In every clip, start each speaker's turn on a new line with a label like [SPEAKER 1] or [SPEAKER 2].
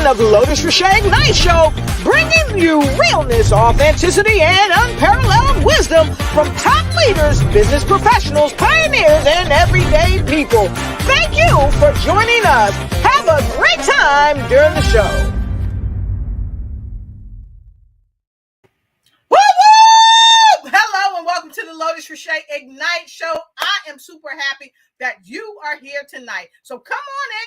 [SPEAKER 1] edition of Lotus Riche Ignites Show, bringing you realness, authenticity, and unparalleled wisdom from top leaders, business professionals, pioneers, and everyday people. Thank you for joining us. Have a great time during the show. Hello and welcome to the Lotus Riche Ignites Show. I am super happy that you are here tonight. So come on in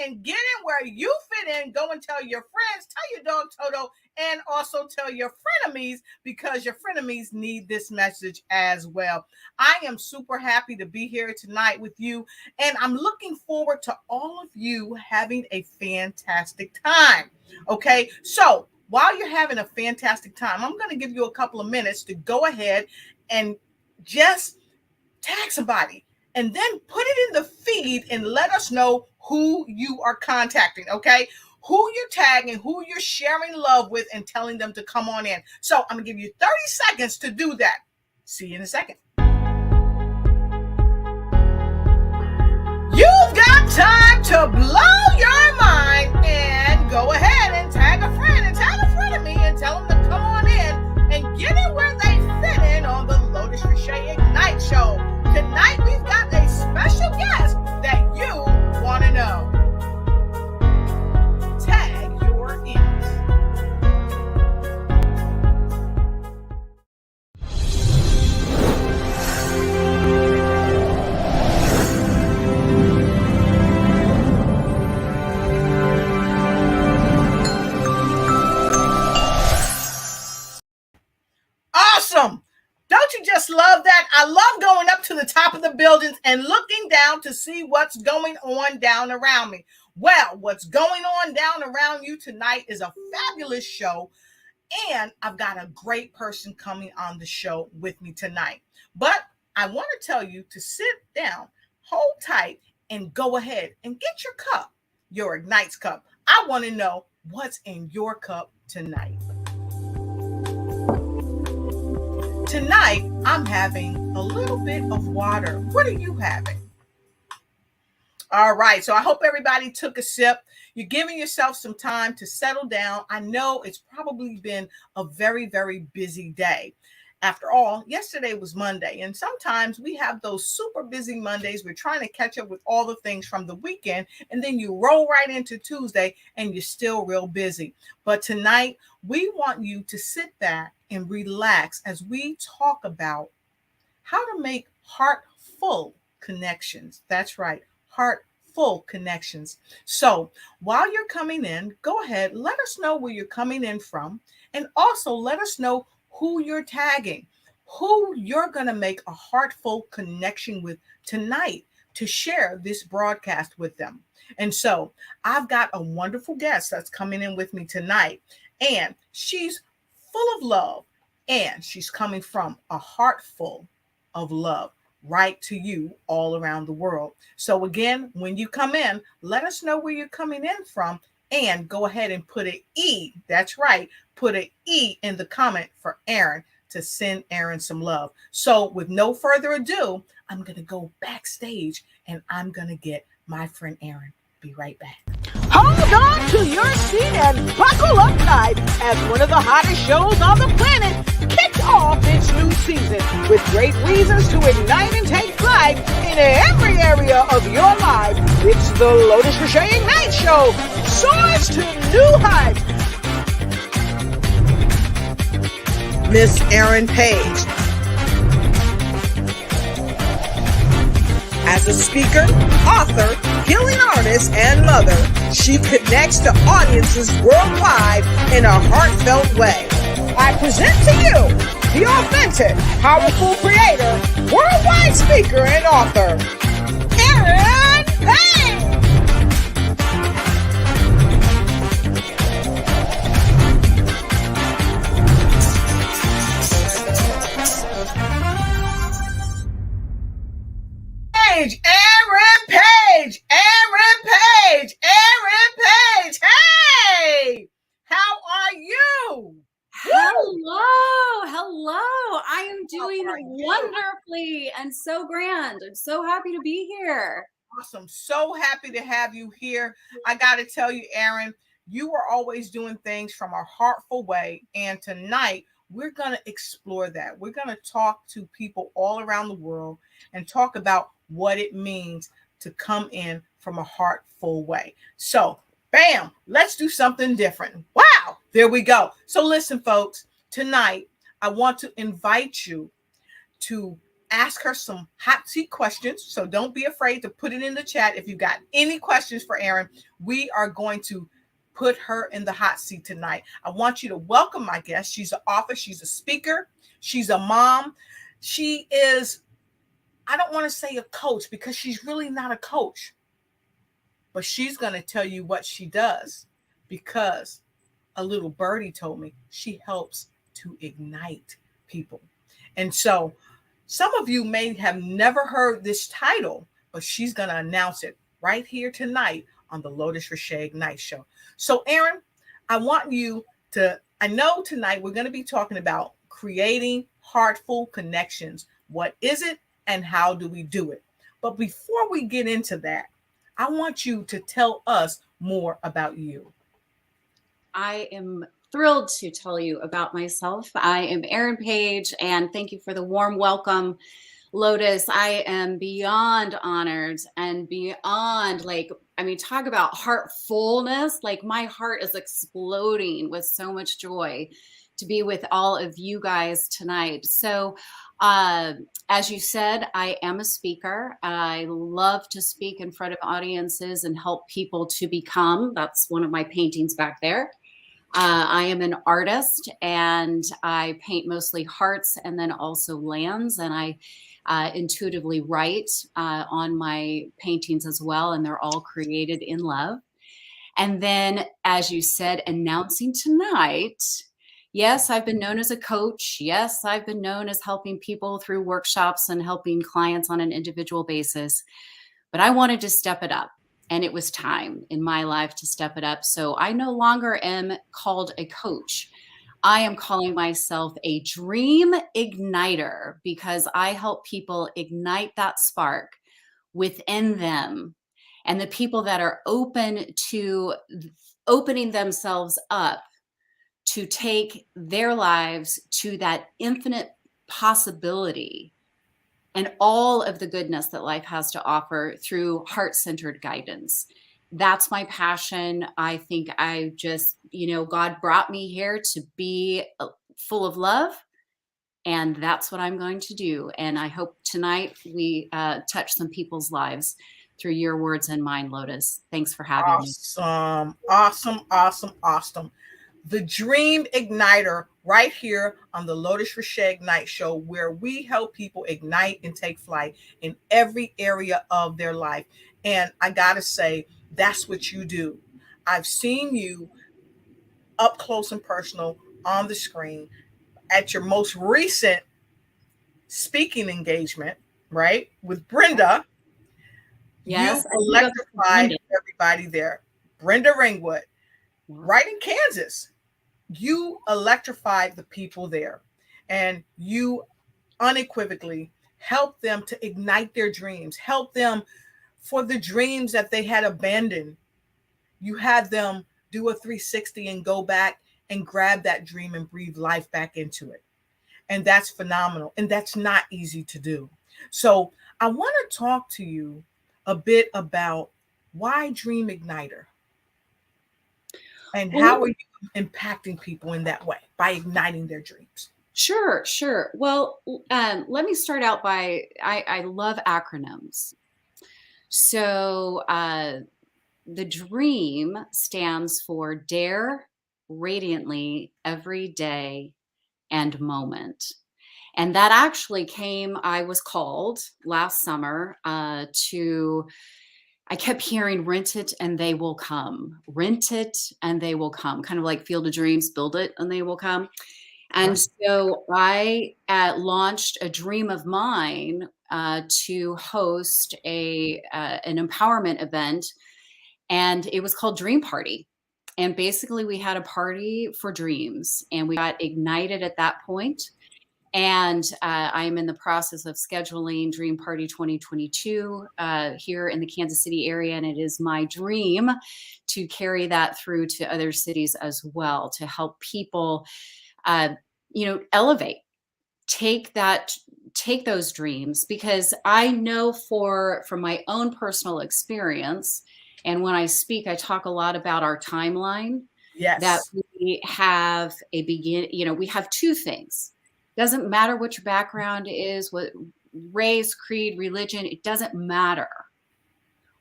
[SPEAKER 1] and get in where you fit in. Go and tell your friends, tell your dog Toto, and also tell your frenemies, because your frenemies need this message as well. I am super happy to be here tonight with you, and I'm looking forward to all of you having a fantastic time. Okay, so while you're having a fantastic time, I'm going to give you a couple of minutes to go ahead and just tag somebody and then put it in the feed and let us know who you are contacting, okay? Who you're tagging, who you're sharing love with, and telling them to come on in. So I'm going to give you 30 seconds to do that. See you in a second. You've got time to blow your mind and go ahead and tag a friend and tag a friend of me and tell them to come on in and get in where they fit in on the Lotus Riche Ignite Show. Tonight we've got a special guest that you want to know. Tag your ends. Awesome. Don't you just love that? I love going up to the top of the buildings and looking down to see what's going on down around me. Well, what's going on down around you tonight is a fabulous show, and I've got a great person coming on the show with me tonight. But I want to tell you to sit down, hold tight, and go ahead and get your cup, your Ignites cup. I want to know what's in your cup tonight. Tonight, I'm having a little bit of water. What are you having? All right, so I hope everybody took a sip. You're giving yourself some time to settle down. I know it's probably been a very, very busy day. After all, yesterday was Monday, and sometimes we have those super busy Mondays. We're trying to catch up with all the things from the weekend, and then you roll right into Tuesday, and you're still real busy. But tonight, we want you to sit back and relax as we talk about how to make heartful connections. That's right, heartful connections. So while you're coming in, go ahead, let us know where you're coming in from, and also let us know who you're tagging, who you're going to make a heartful connection with tonight to share this broadcast with them. And so I've got a wonderful guest that's coming in with me tonight, and she's full of love, and she's coming from a heart full of love right to you all around the world. So again, when you come in, let us know where you're coming in from, and go ahead and put an E. That's right. Put an E in the comment for Erin to send Erin some love. So with no further ado, I'm going to go backstage and I'm going to get my friend Erin. Be right back. Hold on to your seat and buckle up tight as one of the hottest shows on the planet kicks off its new season with great reasons to ignite and take flight in every area of your life. It's the Lotus Riche Ignites Show. Soars to new heights. Miss Erin Paige. As a speaker, author, healing artist, and mother, she connects to audiences worldwide in a heartfelt way. I present to you the authentic, powerful creator, worldwide speaker, and author, Erin Paige. Erin Paige, Erin Paige, Erin Paige. Hey, how are you?
[SPEAKER 2] Hello. I am doing wonderfully and so grand. I'm so happy to be here.
[SPEAKER 1] Awesome. So happy to have you here. I got to tell you, Erin, You are always doing things from a heartful way. And tonight, we're going to explore that. We're going to talk to people all around the world and talk about what it means to come in from a heartful way. So, bam, let's do something different. Wow, there we go. So, listen, folks, tonight, I want to invite you to ask her some hot seat questions. So don't be afraid to put it in the chat. If you got any questions for Erin, we are going to put her in the hot seat tonight. I want you to welcome my guest. She's an author, she's a speaker, she's a mom. She is, I don't want to say a coach because she's really not a coach, but she's going to tell you what she does because a little birdie told me she helps to ignite people. And so some of you may have never heard this title, but she's going to announce it right here tonight on the Lotus Riche Ignites Show. So, Erin, I want you to, I know tonight we're going to be talking about creating heartful connections. What is it and how do we do it? But before we get into that, I want you to tell us more about you.
[SPEAKER 2] I am thrilled to tell you about myself. I am Erin Paige, and thank you for the warm welcome, Lotus. I am beyond honored and beyond, talk about heartfulness. Like, my heart is exploding with so much joy to be with all of you guys tonight. So, as you said, I am a speaker. I love to speak in front of audiences and help people to become. That's one of my paintings back there. I am an artist, and I paint mostly hearts and then also lands, and I intuitively write on my paintings as well, and they're all created in love. And then, as you said, announcing tonight, yes, I've been known as a coach. Yes, I've been known as helping people through workshops and helping clients on an individual basis, but I wanted to step it up. And it was time in my life to step it up. So I no longer am called a coach. I am calling myself a dream igniter because I help people ignite that spark within them. And the people that are open to opening themselves up to take their lives to that infinite possibility and all of the goodness that life has to offer through heart-centered guidance. That's my passion. I think I just, God brought me here to be full of love, and that's what I'm going to do. And I hope tonight we touch some people's lives through your words and mine, Lotus. Thanks for having me.
[SPEAKER 1] Awesome. The Dream Igniter right here on the Lotus Riche Ignites Show, where we help people ignite and take flight in every area of their life. And I got to say, that's what you do. I've seen you up close and personal on the screen at your most recent speaking engagement, right? With Brenda.
[SPEAKER 2] Yes.
[SPEAKER 1] You electrified everybody there. Brenda Ringwood, right in Kansas. You electrified the people there, and you unequivocally helped them to ignite their dreams, help them for the dreams that they had abandoned. You had them do a 360 and go back and grab that dream and breathe life back into it. And that's phenomenal. And that's not easy to do. So I want to talk to you a bit about why Dream Igniter and how are you impacting people in that way by igniting their dreams.
[SPEAKER 2] Sure. Well, let me start out by, I love acronyms. So the DREAM stands for Dare Radiantly Every Day and Moment. And that actually came, I was called last summer I kept hearing rent it and they will come, rent it and they will come, kind of like Field of Dreams, build it and they will come. And so I launched a dream of mine to host an empowerment event, and it was called Dream Party. And basically we had a party for dreams, and we got ignited at that point. And I am in the process of scheduling Dream Party 2022 here in the Kansas City area. And it is my dream to carry that through to other cities as well, to help people, elevate, take those dreams, because I know from my own personal experience, and when I speak, I talk a lot about our timeline. That
[SPEAKER 1] Yes.
[SPEAKER 2] we have we have two things. Doesn't matter what your background is, what race, creed, religion, it doesn't matter.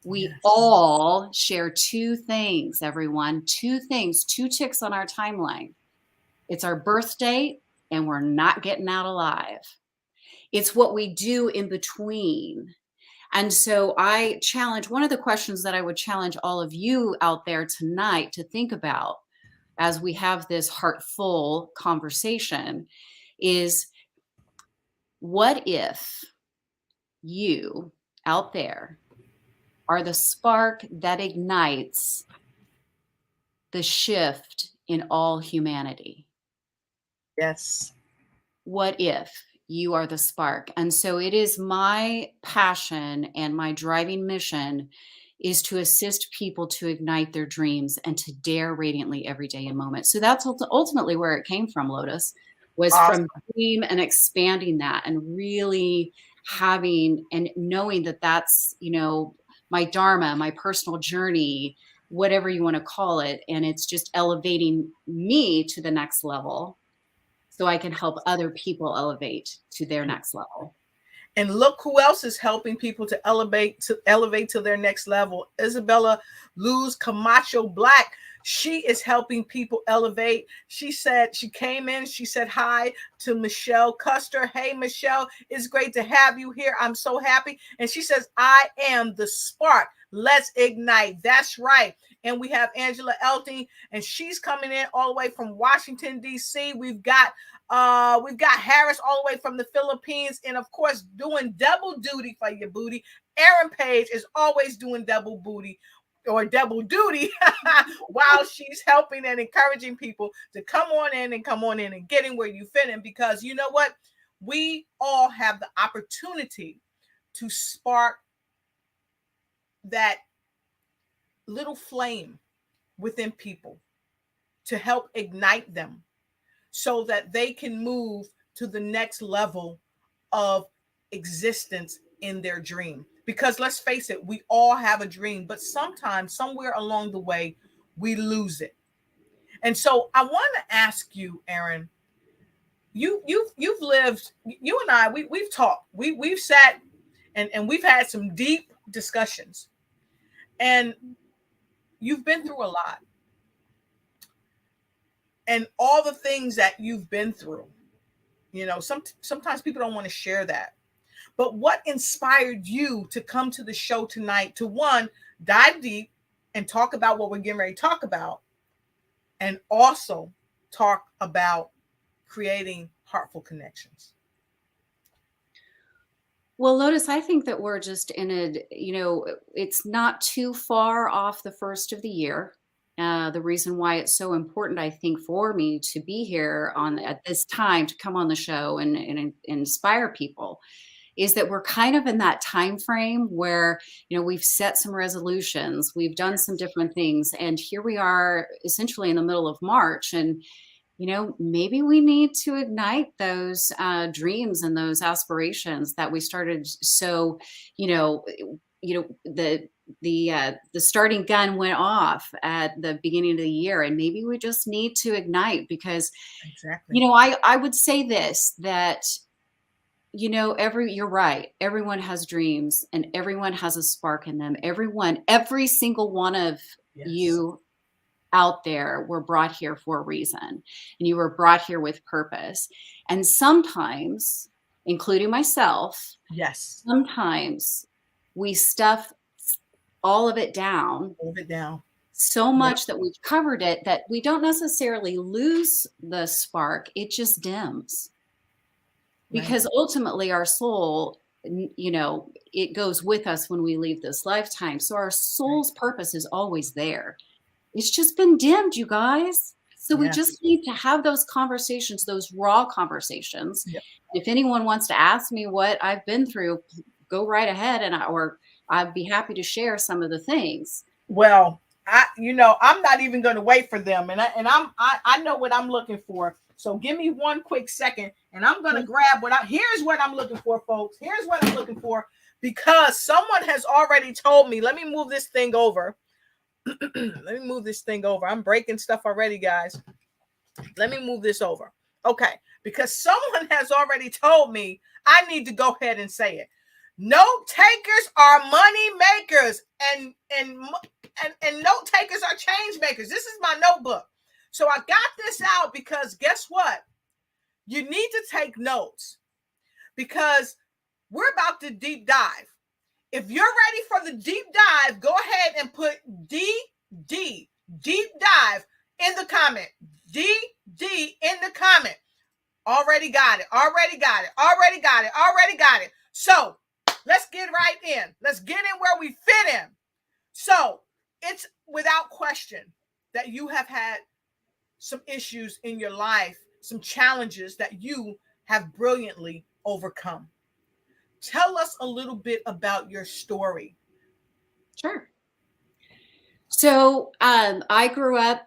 [SPEAKER 2] We
[SPEAKER 1] Yes.
[SPEAKER 2] all share two things, everyone. Two things, two ticks on our timeline. It's our birth date, and we're not getting out alive. It's what we do in between. And so one of the questions that I would challenge all of you out there tonight to think about as we have this heartful conversation is, what if you out there are the spark that ignites the shift in all humanity?
[SPEAKER 1] Yes.
[SPEAKER 2] What if you are the spark? And so it is my passion and my driving mission is to assist people to ignite their dreams and to dare radiantly every day and moment. So that's ultimately where it came from, Lotus, was
[SPEAKER 1] Awesome.
[SPEAKER 2] from dream and expanding that and really having and knowing that that's, my dharma, my personal journey, whatever you want to call it. And it's just elevating me to the next level so I can help other people elevate to their next level.
[SPEAKER 1] And look who else is helping people to elevate to their next level. Isabella Luz Camacho Black. She is helping people elevate. She said she came in. She said hi to Michelle Custer. Hey, Michelle, it's great to have you here. I'm so happy. And she says, I am the spark. Let's ignite. That's right. And we have Angela Elting, and she's coming in all the way from Washington, D.C. We've got Harris all the way from the Philippines, and of course, doing double duty for your booty. Erin Paige is always doing double booty or double duty while she's helping and encouraging people to come on in and getting where you fit in, because you know what? We all have the opportunity to spark that little flame within people to help ignite them so that they can move to the next level of existence in their dream. Because let's face it, we all have a dream, but sometimes somewhere along the way, we lose it. And so I want to ask you, Erin, you've lived, you and I, we've talked, we've sat and we've had some deep discussions, and you've been through a lot. And all the things that you've been through, sometimes people don't want to share that. But what inspired you to come to the show tonight to, one, dive deep and talk about what we're getting ready to talk about, and also talk about creating heartful connections?
[SPEAKER 2] Well, Lotus, I think that we're just in it's not too far off the first of the year. The reason why it's so important, I think, for me to be here at this time to come on the show and inspire people is that we're kind of in that time frame where, we've set some resolutions, we've done some different things, and here we are essentially in the middle of March. And maybe we need to ignite those dreams and those aspirations that we started. So, the starting gun went off at the beginning of the year, and maybe we just need to ignite, because,
[SPEAKER 1] exactly.
[SPEAKER 2] I would say this, that, you're right. Everyone has dreams and everyone has a spark in them. Every single one of you out there were brought here for a reason, and you were brought here with purpose. And sometimes, including myself, sometimes we stuff all of it down so much that we've covered it that we don't necessarily lose the spark. It just dims, because ultimately our soul, it goes with us when we leave this lifetime. So our soul's purpose is always there. It's just been dimmed, you guys. So we
[SPEAKER 1] Yes.
[SPEAKER 2] just need to have those conversations, those raw conversations.
[SPEAKER 1] Yep.
[SPEAKER 2] If anyone wants to ask me what I've been through, go right ahead, and I'd be happy to share some of the things.
[SPEAKER 1] Well, I'm not even going to wait for them, and I know what I'm looking for. So give me one quick second, and I'm going to grab here's what I'm looking for, folks. Here's what I'm looking for, because someone has already told me. Let me move this thing over. Let me move this thing over. I'm breaking stuff already, guys. Let me move this over. Okay, because someone has already told me I need to go ahead and say it. Note takers are money makers, and note takers are change makers. This is my notebook. So I got this out because guess what? You need to take notes, because we're about to deep dive. If you're ready for the deep dive, go ahead and put deep dive in the comment. D in the comment. Already got it. So let's get right in. Let's get in where we fit in. So it's without question that you have had some issues in your life, some challenges that you have brilliantly overcome. Tell us a little bit about your story.
[SPEAKER 2] Sure. So I grew up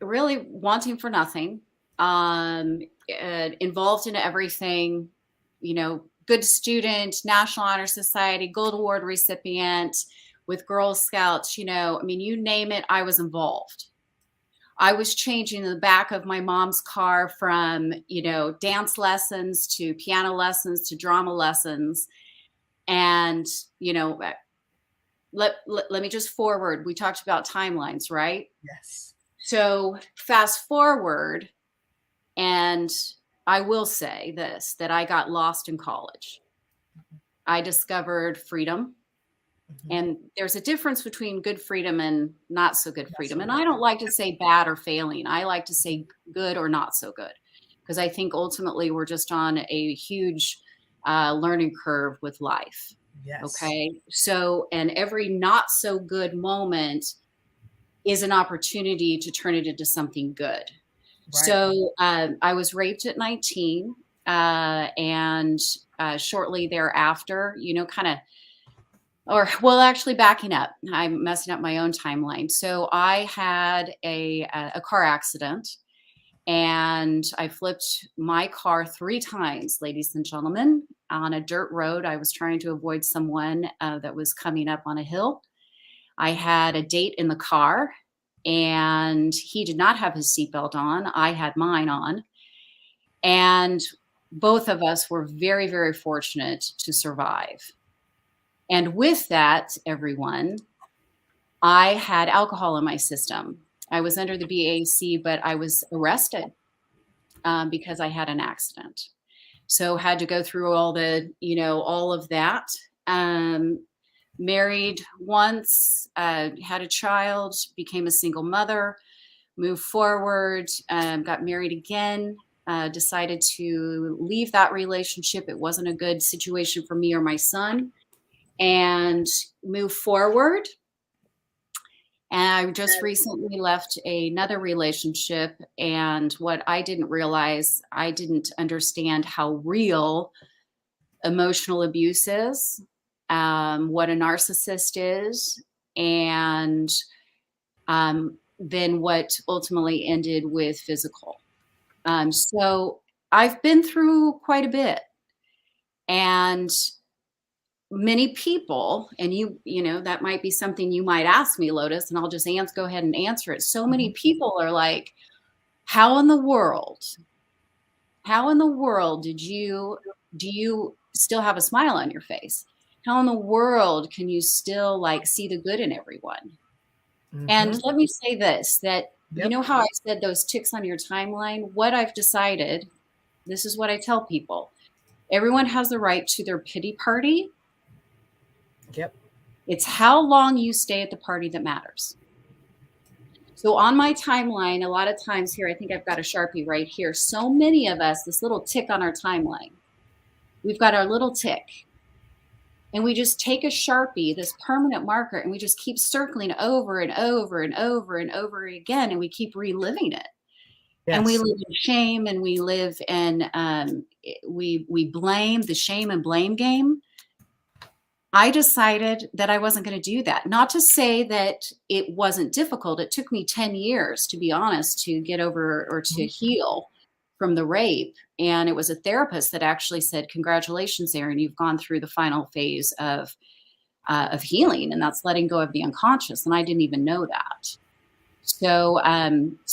[SPEAKER 2] really wanting for nothing, involved in everything, good student, National Honor Society, Gold Award recipient with Girl Scouts, you name it, I was involved. I was changing the back of my mom's car from, dance lessons to piano lessons to drama lessons. And, let me just forward. We talked about timelines, right?
[SPEAKER 1] Yes.
[SPEAKER 2] So fast forward, and I will say this, that I got lost in college. I discovered freedom. And there's a difference between good freedom and not so good freedom. And I don't like to say bad or failing. I like to say good or not so good, because I think ultimately we're just on a huge learning curve with life.
[SPEAKER 1] Yes.
[SPEAKER 2] Okay. So, and every not so good moment is an opportunity to turn it into something good. Right. So I was raped at 19 and shortly thereafter, actually backing up, I'm messing up my own timeline. So I had a car accident, and I flipped my car 3 times, ladies and gentlemen, on a dirt road. I was trying to avoid someone that was coming up on a hill. I had a date in the car, and he did not have his seatbelt on. I had mine on. And both of us were very, very fortunate to survive. And with that, everyone, I had alcohol in my system. I was under the BAC, but I was arrested because I had an accident. So had to go through all of that. Married once, had a child, became a single mother, moved forward, got married again, decided to leave that relationship. It wasn't a good situation for me or my son, and move forward. And I just recently left another relationship, and what I didn't realize, I didn't understand how real emotional abuse is, what a narcissist is, and then what ultimately ended with physical. So I've been through quite a bit, and many people, and that might be something you might ask me, Lotus, and I'll just go ahead and answer it. So many people are like, how in the world do you still have a smile on your face? How in the world can you still see the good in everyone? And let me say this, that you know how I said those ticks on your timeline? What I've decided, this is what I tell people. Everyone has the right to their pity party.
[SPEAKER 1] Yep.
[SPEAKER 2] It's how long you stay at the party that matters. So on my timeline, a lot of times here, I think I've got a Sharpie right here. So many of us, this little tick on our timeline, we've got our little tick. And we just take a Sharpie, this permanent marker, and we just keep circling over and over and over and over again. And we keep reliving it. And we
[SPEAKER 1] Yes.
[SPEAKER 2] live in shame, and we live in we blame. The shame and blame game. I decided that I wasn't going to do that. Not to say that it wasn't difficult. It took me 10 years, to be honest, to get over or to
[SPEAKER 1] Mhm.
[SPEAKER 2] heal from the rape. And it was a therapist that actually said, "Congratulations, Erin, you've gone through the final phase of healing, and that's letting go of the unconscious." And I didn't even know that. So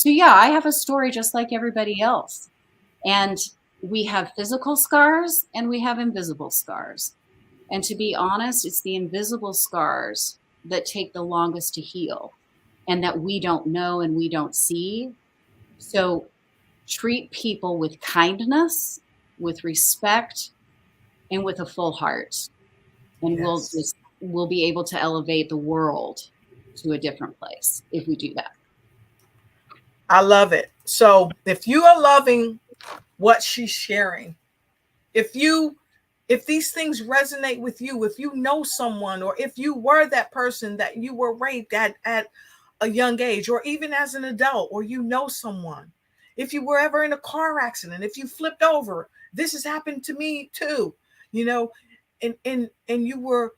[SPEAKER 2] yeah, I have a story just like everybody else. And we have physical scars and we have invisible scars. And to be honest, it's the invisible scars that take the longest to heal and that we don't know and we don't see. So treat people with kindness, with respect, and with a full heart. And
[SPEAKER 1] Yes.
[SPEAKER 2] we'll be able to elevate the world to a different place if we do that.
[SPEAKER 1] I love it. So if you are loving what she's sharing, if these things resonate with you, if you know someone, or if you were that person that you were raped at a young age, or even as an adult, or you know someone, if you were ever in a car accident, if you flipped over, this has happened to me too, you know, and you were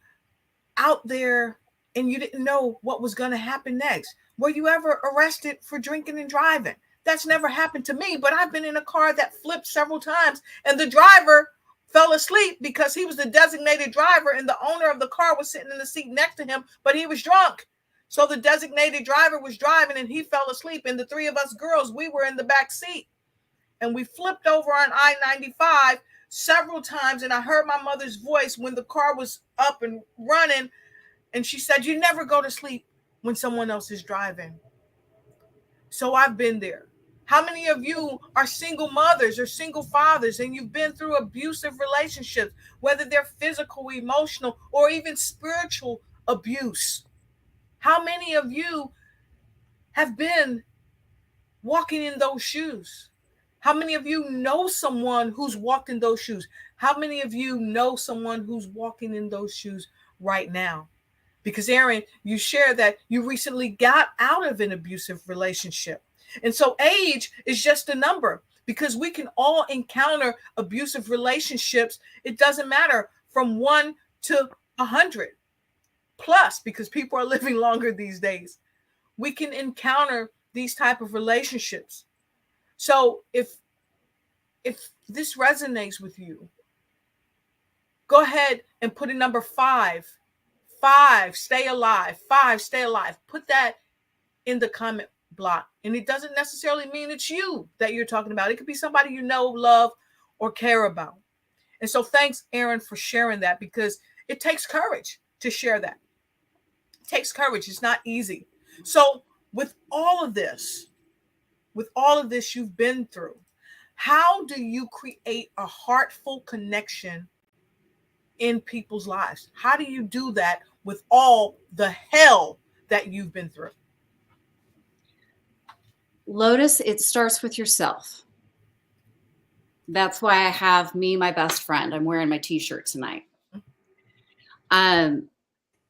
[SPEAKER 1] out there and you didn't know what was going to happen next. Were you ever arrested for drinking and driving? That's never happened to me, but I've been in a car that flipped several times and the driver fell asleep because he was the designated driver and the owner of the car was sitting in the seat next to him, but he was drunk. So the designated driver was driving and he fell asleep, and the three of us girls, we were in the back seat, and we flipped over on I-95 several times, and I heard my mother's voice when the car was up and running, and she said, "You never go to sleep when someone else is driving." So I've been there. How many of you are single mothers or single fathers and you've been through abusive relationships, whether they're physical, emotional, or even spiritual abuse? How many of you have been walking in those shoes? How many of you know someone who's walked in those shoes? How many of you know someone who's walking in those shoes right now? Because Erin, you shared that you recently got out of an abusive relationship. And so age is just a number, because we can all encounter abusive relationships. It doesn't matter from 1 to 100 plus, because people are living longer these days. We can encounter these type of relationships. So if this resonates with you, go ahead and put a number 5. 5, stay alive. 5, stay alive. Put that in the comment block. And it doesn't necessarily mean it's you that you're talking about. It could be somebody you know, love, or care about. And so thanks, Erin, for sharing that, because it takes courage to share that. It takes courage. It's not easy. So with all of this you've been through, how do you create a heartful connection in people's lives? How do you do that with all the hell that you've been through?
[SPEAKER 2] Lotus, it starts with yourself. That's why I have me, my best friend. I'm wearing my t-shirt tonight.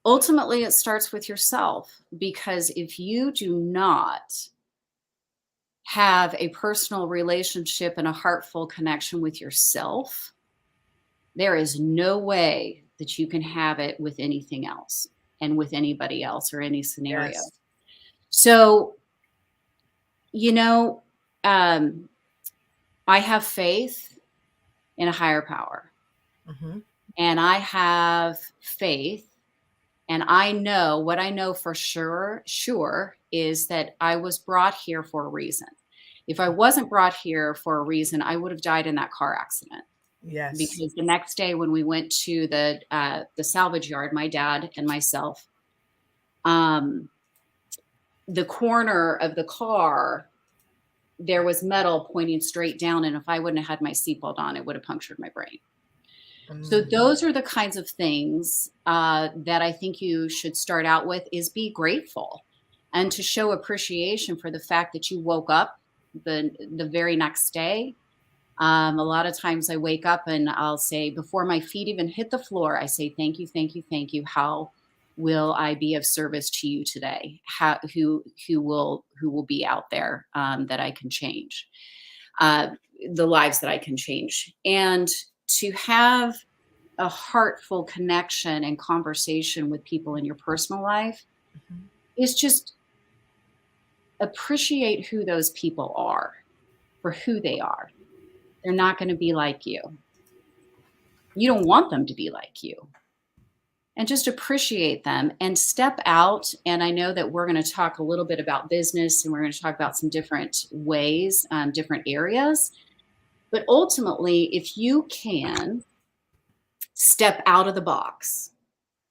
[SPEAKER 2] Ultimately, it starts with yourself, because if you do not have a personal relationship and a heartful connection with yourself, there is no way that you can have it with anything else and with anybody else or any scenario.
[SPEAKER 1] Yes.
[SPEAKER 2] So, I have faith in a higher power.
[SPEAKER 1] Mm-hmm.
[SPEAKER 2] And I have faith, and I know what I know for sure is that I was brought here for a reason. If I wasn't brought here for a reason, I would have died in that car accident.
[SPEAKER 1] Yes.
[SPEAKER 2] Because the next day when we went to the salvage yard, my dad and myself, the corner of the car, there was metal pointing straight down. And if I wouldn't have had my seatbelt on, it would have punctured my brain. So those are the kinds of things that I think you should start out with, is be grateful and to show appreciation for the fact that you woke up the very next day. A lot of times I wake up and I'll say, before my feet even hit the floor, I say, thank you, thank you, thank you. How will I be of service to you today? Who will be out there that I can change, the lives that I can change, and to have a heartful connection and conversation with people in your personal life is just appreciate who those people are for who they are. They're not going to be like you. You don't want them to be like you. And just appreciate them and step out. And I know that we're going to talk a little bit about business, and we're going to talk about some different ways, different areas. But ultimately, if you can step out of the box,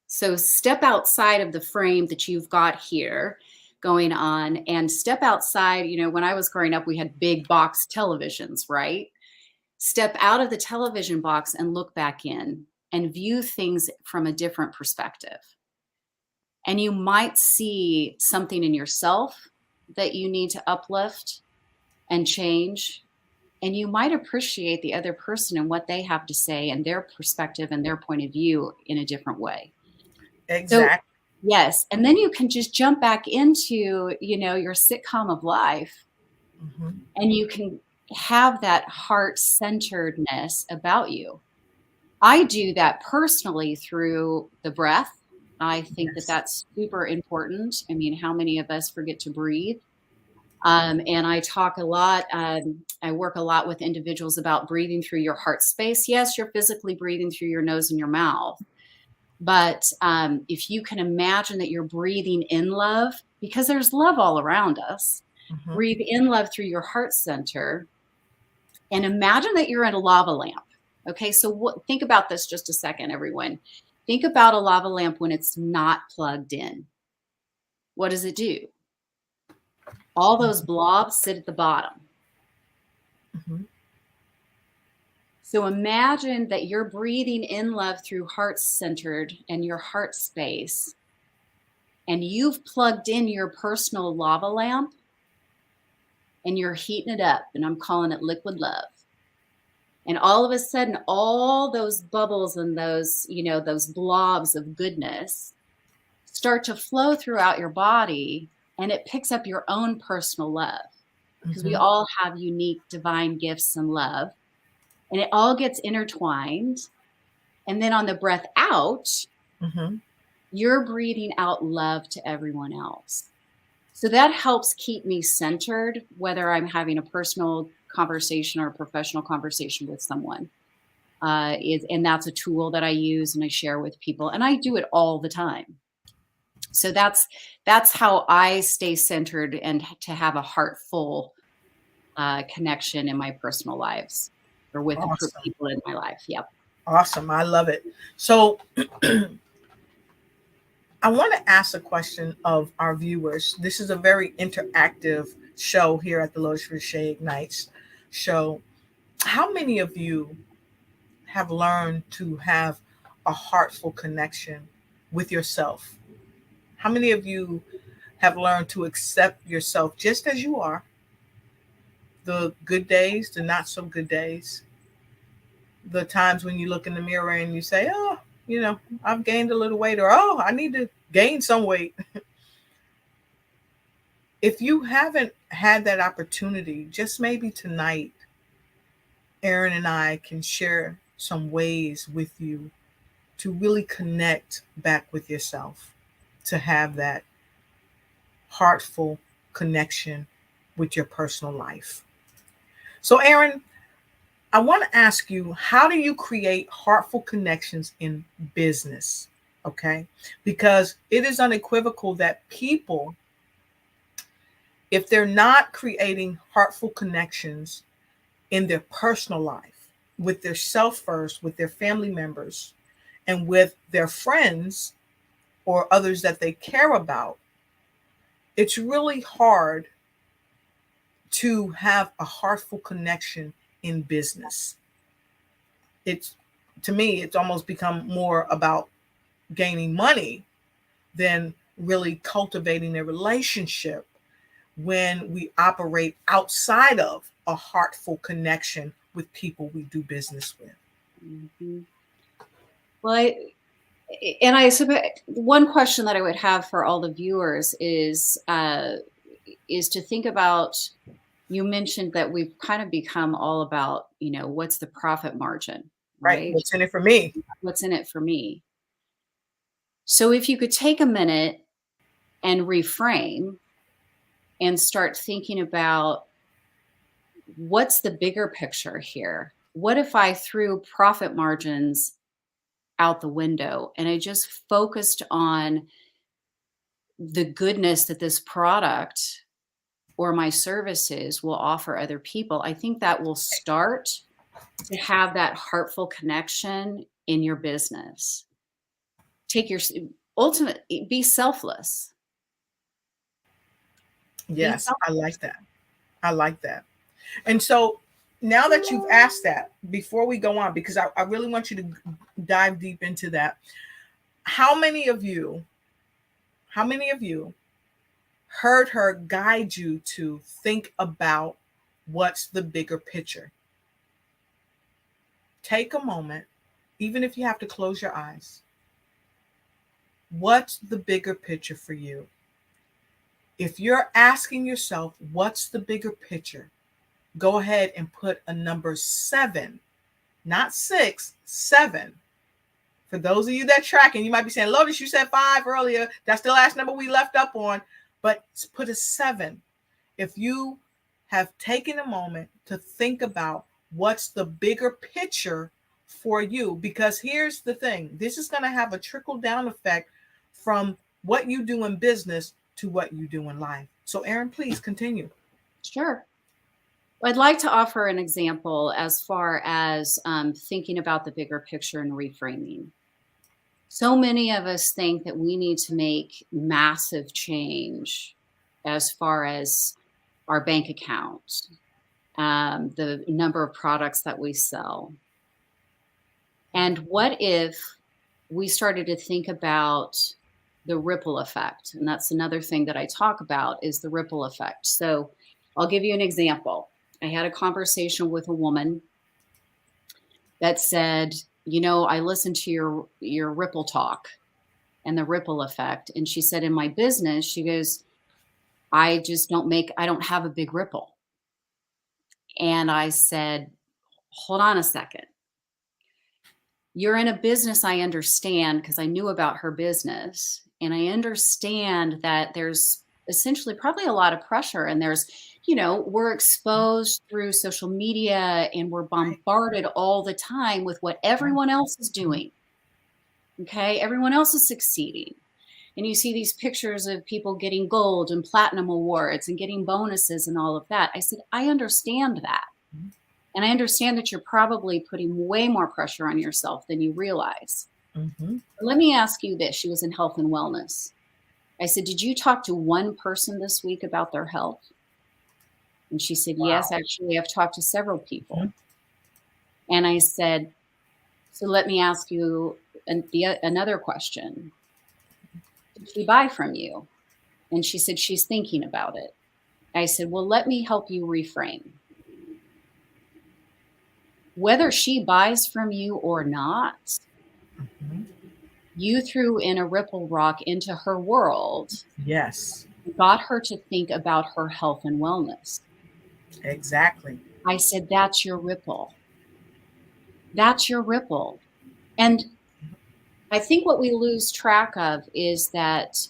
[SPEAKER 2] so step outside of the frame that you've got here going on, and step outside. You know, when I was growing up, we had big box televisions, right? Step out of the television box and look back in and view things from a different perspective. And you might see something in yourself that you need to uplift and change. And you might appreciate the other person and what they have to say and their perspective and their point of view in a different way.
[SPEAKER 1] Exactly.
[SPEAKER 2] So, yes. And then you can just jump back into, you know, your sitcom of life, and you can have that heart-centeredness about you. I do that personally through the breath. I think that that's super important. I mean, how many of us forget to breathe? And I talk a lot, I work a lot with individuals about breathing through your heart space. Yes, you're physically breathing through your nose and your mouth. But if you can imagine that you're breathing in love, because there's love all around us, breathe in love through your heart center, and imagine that you're in a lava lamp. Okay, so think about this just a second, everyone. Think about a lava lamp when it's not plugged in. What does it do? All those blobs sit at the bottom. So imagine that you're breathing in love through heart-centered and your heart space, and you've plugged in your personal lava lamp, and you're heating it up, and I'm calling it liquid love. And all of a sudden, all those bubbles and those, you know, those blobs of goodness start to flow throughout your body, and it picks up your own personal love, because we all have unique divine gifts and love, and it all gets intertwined. And then on the breath out, you're breathing out love to everyone else. So that helps keep me centered, whether I'm having a personal conversation or a professional conversation with someone. And that's a tool that I use and I share with people, and I do it all the time. So that's how I stay centered and to have a heartful connection in my personal lives, or with the people in my life. Yep.
[SPEAKER 1] Awesome. I love it. So I want to ask a question of our viewers. This is a very interactive show here at the Lotus Riche Ignites Show. How many of you have learned to have a heartful connection with yourself? How many of you have learned to accept yourself just as you are? The good days, the not so good days, the times when you look in the mirror and you say, oh, you know, I've gained a little weight, or, oh, I need to gain some weight. If you haven't had that opportunity, just maybe tonight, Erin and I can share some ways with you to really connect back with yourself, to have that heartful connection with your personal life. So, Erin, I want to ask you, how do you create heartful connections in business? Okay, because it is unequivocal that people, if they're not creating heartful connections in their personal life, with their self first, with their family members, and with their friends or others that they care about, it's really hard to have a heartful connection in business. To me, it's almost become more about gaining money than really cultivating a relationship when we operate outside of a heartful connection with people we do business with.
[SPEAKER 2] Well, And I suppose one question that I would have for all the viewers is to think about, you mentioned that we've kind of become all about, what's the profit margin,
[SPEAKER 1] Right.
[SPEAKER 2] right?
[SPEAKER 1] What's in it for me?
[SPEAKER 2] What's in it for me? So if you could take a minute and reframe and start thinking about, what's the bigger picture here? What if I threw profit margins out the window and I just focused on the goodness that this product or my services will offer other people? I think that will start to have that heartful connection in your business. Take your ultimate, be selfless.
[SPEAKER 1] Yes, I like that. I like that. And so now that you've asked that, before we go on, because I really want you to dive deep into that. How many of you heard her guide you to think about what's the bigger picture? Take a moment, even if you have to close your eyes. What's the bigger picture for you? If you're asking yourself, what's the bigger picture? Go ahead and put a number 7, not 6, 7. For those of you that tracking, you might be saying, Lotus, you said 5 earlier. That's the last number we left up on, but put a 7. If you have taken a moment to think about what's the bigger picture for you, because here's the thing, this is going to have a trickle down effect from what you do in business to what you do in life. So Erin, please continue.
[SPEAKER 2] Sure. I'd like to offer an example as far as thinking about the bigger picture and reframing. So many of us think that we need to make massive change as far as our bank account, the number of products that we sell. And what if we started to think about the ripple effect? And that's another thing that I talk about, is the ripple effect. So I'll give you an example. I had a conversation with a woman that said, I listened to your ripple talk and the ripple effect. And she said, in my business, she goes, I don't have a big ripple. And I said, hold on a second. You're in a business, I understand, because I knew about her business. And I understand that there's essentially probably a lot of pressure, and there's, we're exposed through social media and we're bombarded all the time with what everyone else is doing. Okay. Everyone else is succeeding. And you see these pictures of people getting gold and platinum awards and getting bonuses and all of that. I said, I understand that. And I understand that you're probably putting way more pressure on yourself than you realize. Mm-hmm. Let me ask you this. She was in health and wellness. I said, did you talk to one person this week about their health? And she said, wow. Yes, actually, I've talked to several people. Mm-hmm. And I said, so let me ask you another question. Did she buy from you? And she said, she's thinking about it. I said, well, let me help you reframe. Whether she buys from you or not, mm-hmm. you threw in a ripple rock into her world.
[SPEAKER 1] Yes.
[SPEAKER 2] Got her to think about her health and wellness.
[SPEAKER 1] Exactly.
[SPEAKER 2] I said, that's your ripple. That's your ripple. And I think what we lose track of is that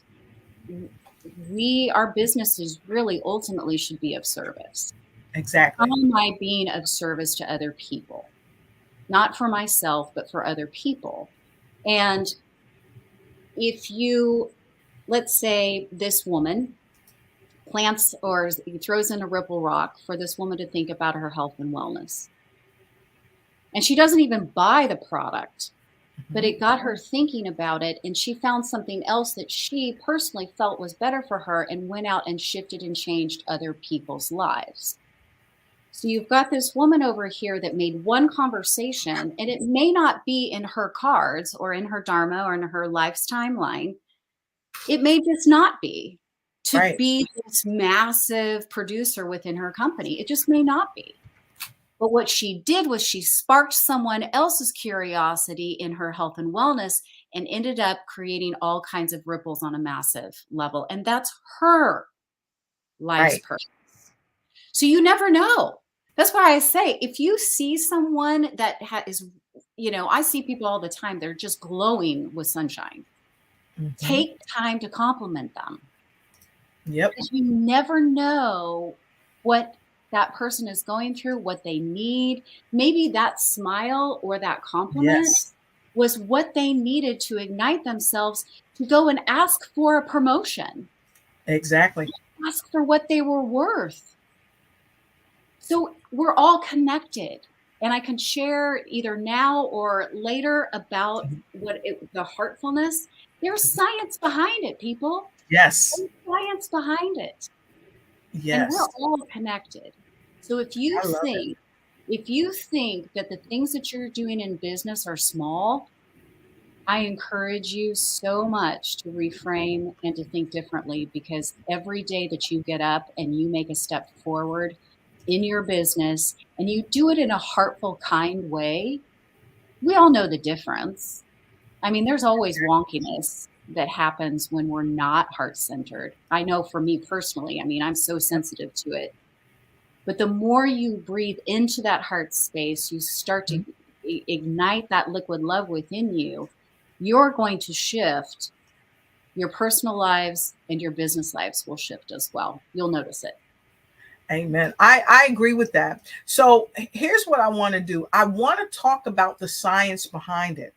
[SPEAKER 2] our businesses really ultimately should be of service.
[SPEAKER 1] Exactly.
[SPEAKER 2] How am I being of service to other people? Not for myself, but for other people. And if let's say this woman plants or throws in a ripple rock for this woman to think about her health and wellness. And she doesn't even buy the product, but it got her thinking about it. And she found something else that she personally felt was better for her and went out and shifted and changed other people's lives. So you've got this woman over here that made one conversation, and it may not be in her cards or in her dharma or in her life's timeline. It may just not be to be this massive producer within her company. It just may not be. But what she did was she sparked someone else's curiosity in her health and wellness and ended up creating all kinds of ripples on a massive level. And that's her life's
[SPEAKER 1] Right.
[SPEAKER 2] purpose. So you never know. That's why I say, if you see someone that is, I see people all the time, they're just glowing with sunshine. Take time to compliment them.
[SPEAKER 1] Yep.
[SPEAKER 2] Because you never know what that person is going through, what they need. Maybe that smile or that compliment
[SPEAKER 1] Yes.
[SPEAKER 2] was what they needed to ignite themselves to go and ask for a promotion.
[SPEAKER 1] Exactly.
[SPEAKER 2] Ask for what they were worth. So we're all connected. And I can share either now or later about the heartfulness. There's science behind it, people.
[SPEAKER 1] Yes.
[SPEAKER 2] There's science behind it.
[SPEAKER 1] Yes.
[SPEAKER 2] And we're all connected. So if you think that the things that you're doing in business are small, I encourage you so much to reframe and to think differently, because every day that you get up and you make a step forward in your business and you do it in a heartful, kind way, we all know the difference. I mean, there's always wonkiness that happens when we're not heart-centered. I know for me personally, I mean, I'm so sensitive to it. But the more you breathe into that heart space, you start to ignite that liquid love within you, you're going to shift. Your personal lives and your business lives will shift as well. You'll notice it.
[SPEAKER 1] Amen. I agree with that. So here's what I want to do. I want to talk about the science behind it.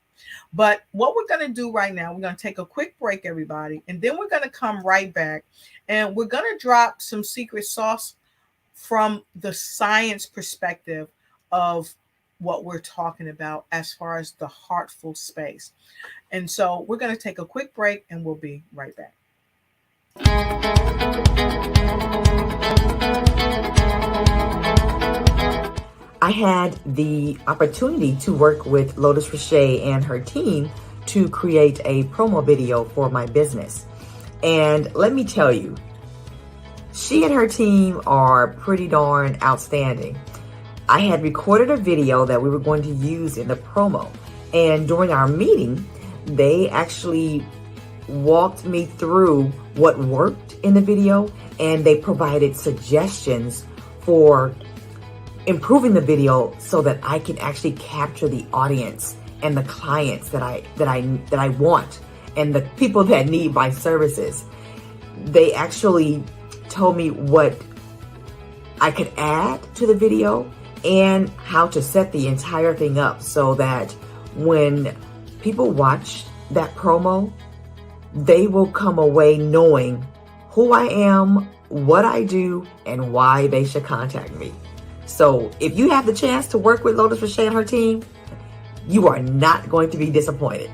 [SPEAKER 1] But what we're going to do right now, we're going to take a quick break, everybody, and then we're going to come right back and we're going to drop some secret sauce from the science perspective of what we're talking about as far as the heartful space. And so we're going to take a quick break and we'll be right back.
[SPEAKER 3] I had the opportunity to work with Lotus Riche and her team to create a promo video for my business. And let me tell you, she and her team are pretty darn outstanding. I had recorded a video that we were going to use in the promo. And during our meeting, they actually walked me through what worked in the video, and they provided suggestions for improving the video so that I can actually capture the audience and the clients that I want and the people that need my services. They actually told me what I could add to the video and how to set the entire thing up so that when people watch that promo, they will come away knowing who I am, what I do, and why they should contact me. So if you have the chance to work with Lotus Riche and her team, you are not going to be disappointed.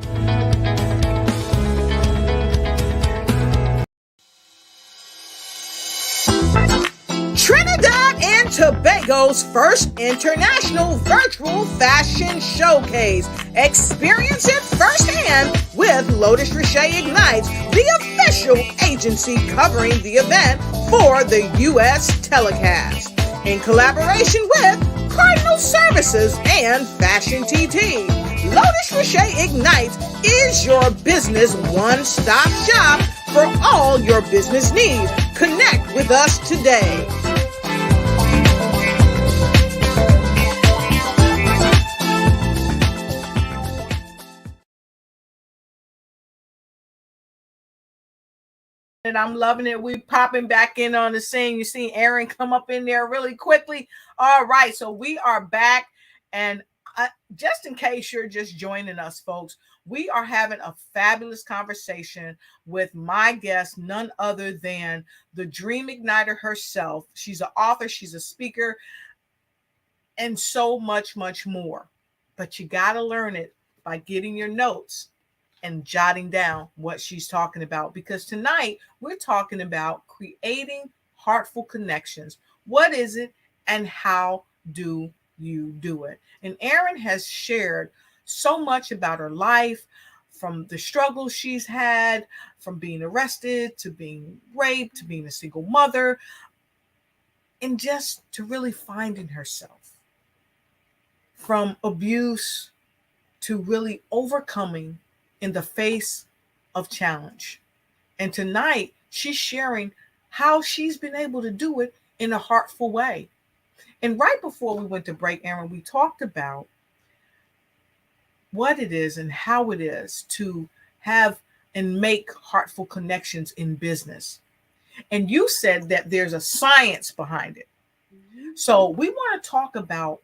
[SPEAKER 1] Trinidad and Tobago's first international virtual fashion showcase. Experience it firsthand with Lotus Riche Ignites, the official agency covering the event for the U.S. telecast. In collaboration with Cardinal Services and Fashion TT, Lotus Riche Ignites is your business one-stop shop for all your business needs. Connect with us today. And I'm loving it. We popping back in on the scene. You see Erin come up in there really quickly. All right, so we are back. And just in case you're just joining us, folks, we are having a fabulous conversation with my guest, none other than the Dream Igniter herself. She's an author, she's a speaker, and so much, much more. But you got to learn it by getting your notes and jotting down what she's talking about, because tonight we're talking about creating heartful connections. What is it and how do you do it? And Erin has shared so much about her life, from the struggles she's had, from being arrested to being raped to being a single mother, and just to really finding herself. from abuse to really overcoming in the face of challenge. And tonight, she's sharing how she's been able to do it in a heartful way. And right before we went to break, Erin, we talked about what it is and how it is to have and make heartful connections in business. And you said that there's a science behind it. So we want to talk about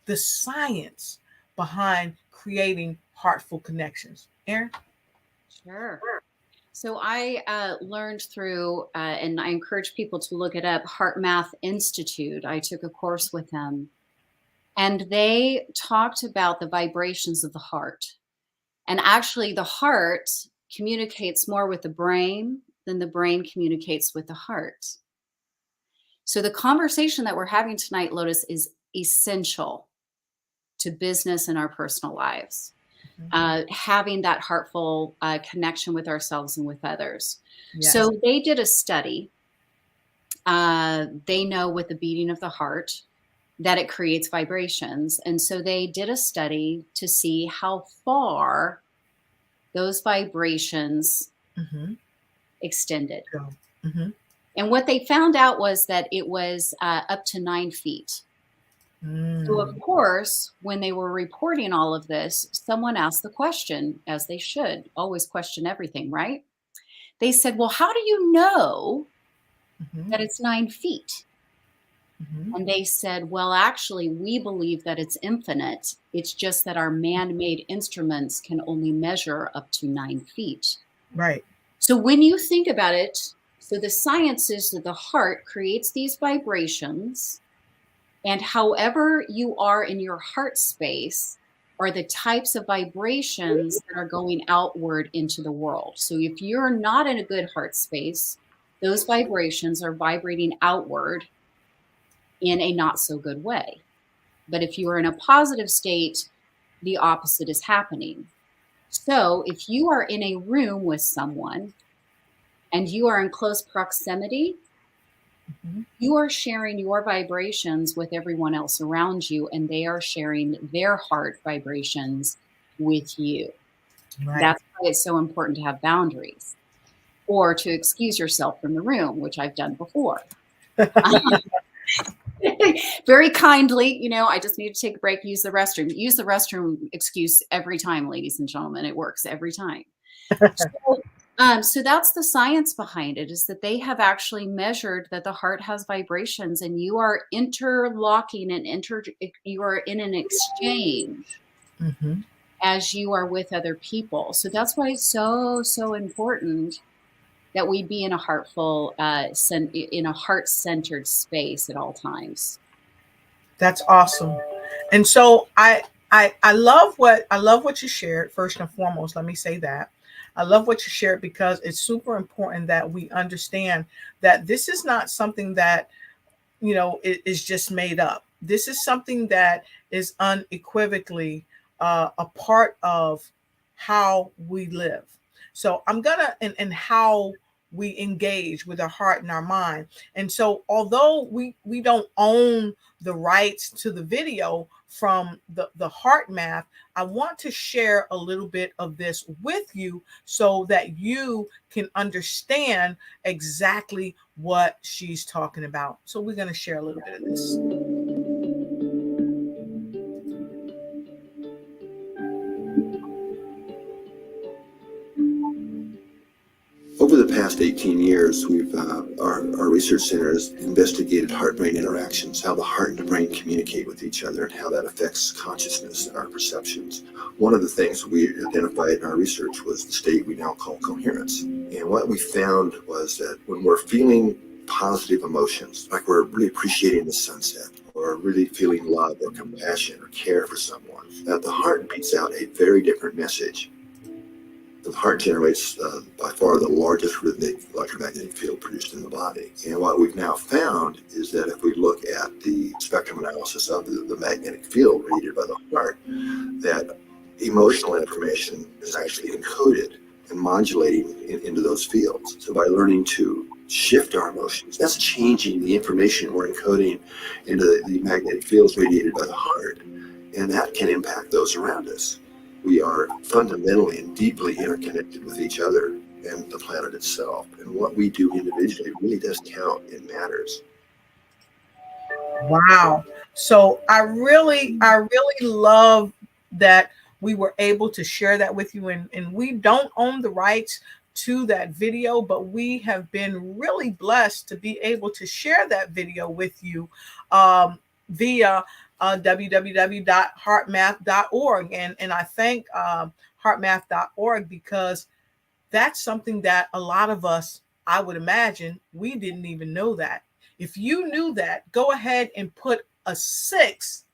[SPEAKER 1] the science behind creating heartful connections. Erin?
[SPEAKER 2] Sure. So I learned through, and I encourage people to look it up, Heart Math Institute. I took a course with them, and they talked about the vibrations of the heart. And actually, the heart communicates more with the brain than the brain communicates with the heart. So the conversation that we're having tonight, Lotus, is essential to business and our personal lives. Having that heartful connection with ourselves and with others. Yes. So they did a study. They know with the beating of the heart that it creates vibrations. And so they did a study to see how far those vibrations extended. And what they found out was that it was up to 9 feet. So of course, when they were reporting all of this, someone asked the question, as they should, always question everything, right? They said, well, how do you know that it's 9 feet? And they said, well, actually, we believe that it's infinite. It's just that our man-made instruments can only measure up to 9 feet.
[SPEAKER 1] Right.
[SPEAKER 2] So when you think about it, so the science is that the heart creates these vibrations. And however you are in your heart space are the types of vibrations that are going outward into the world. So if you're not in a good heart space, those vibrations are vibrating outward in a not so good way. But if you are in a positive state, the opposite is happening. So if you are in a room with someone and you are in close proximity, you are sharing your vibrations with everyone else around you, and they are sharing their heart vibrations with you. Right. That's why it's so important to have boundaries, or to excuse yourself from the room, which I've done before. Very kindly, I just need to take a break, use the restroom. Use the restroom excuse every time, ladies and gentlemen. It works every time. So that's the science behind it, is that they have actually measured that the heart has vibrations, and you are interlocking and you are in an exchange as you are with other people. So that's why it's so, so important that we be in a heartful, in a heart-centered space at all times.
[SPEAKER 1] That's awesome. And so I love what you shared. First and foremost, let me say that. I love what you shared, because it's super important that we understand that this is not something that, is just made up. This is something that is unequivocally a part of how we live. So I'm and how we engage with our heart and our mind. And so although we don't own the rights to the video from the heart math, I want to share a little bit of this with you so that you can understand exactly what she's talking about. So we're going to share a little bit of this.
[SPEAKER 4] Over the past 18 years, our research center has investigated heart-brain interactions, how the heart and the brain communicate with each other, and how that affects consciousness and our perceptions. One of the things we identified in our research was the state we now call coherence. And what we found was that when we're feeling positive emotions, like we're really appreciating the sunset, or really feeling love or compassion or care for someone, that the heart beats out a very different message. The heart generates by far the largest rhythmic electromagnetic field produced in the body. And what we've now found is that if we look at the spectrum analysis of the magnetic field radiated by the heart, that emotional information is actually encoded and modulating into those fields. So by learning to shift our emotions, that's changing the information we're encoding into the magnetic fields radiated by the heart. and that can impact those around us. We are fundamentally and deeply interconnected with each other and the planet itself. And what we do individually really does count and matters.
[SPEAKER 1] Wow. So I really love that we were able to share that with you. And we don't own the rights to that video, but we have been really blessed to be able to share that video with you via www.heartmath.org. And I thank heartmath.org because that's something that a lot of us, I would imagine, we didn't even know that. If you knew that, go ahead and put a 6.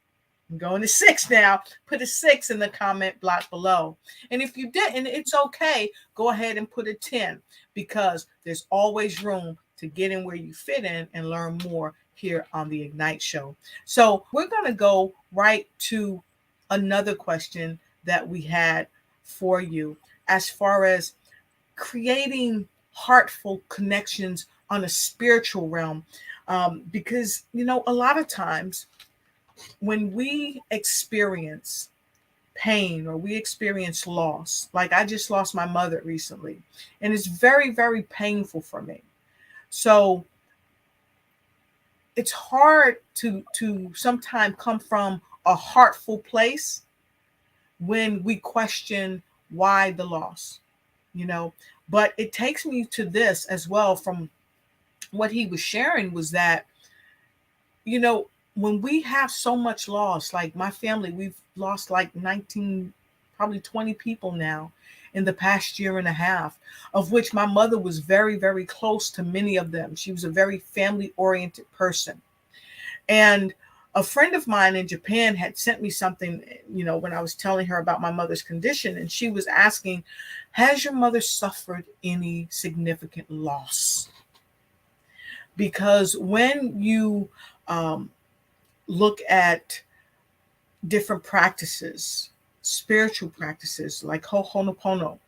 [SPEAKER 1] I'm going to 6 now. Put a 6 in the comment block below. And if you didn't, it's okay. Go ahead and put a 10 because there's always room to get in where you fit in and learn more here on the Ignite Show. So we're going to go right to another question that we had for you as far as creating heartful connections on a spiritual realm. Because, a lot of times when we experience pain or we experience loss, like I just lost my mother recently, and it's very, very painful for me. So it's hard to sometimes come from a heartful place when we question why the loss, but it takes me to this as well from what he was sharing was that, when we have so much loss, like my family, we've lost like 19, probably 20 people now in the past year and a half, of which my mother was very, very close to many of them. She was a very family-oriented person. And a friend of mine in Japan had sent me something, when I was telling her about my mother's condition, and she was asking, has your mother suffered any significant loss? Because when you look at different practices, spiritual practices like Ho'oponopono,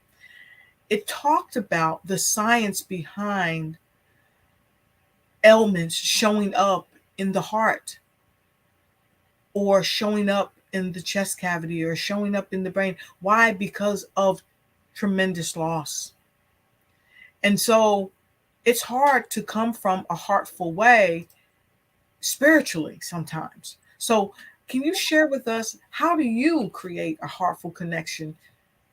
[SPEAKER 1] it talked about the science behind ailments showing up in the heart or showing up in the chest cavity or showing up in the brain. Why? Because of tremendous loss. And so it's hard to come from a heartful way spiritually sometimes. So can you share with us, how do you create a heartful connection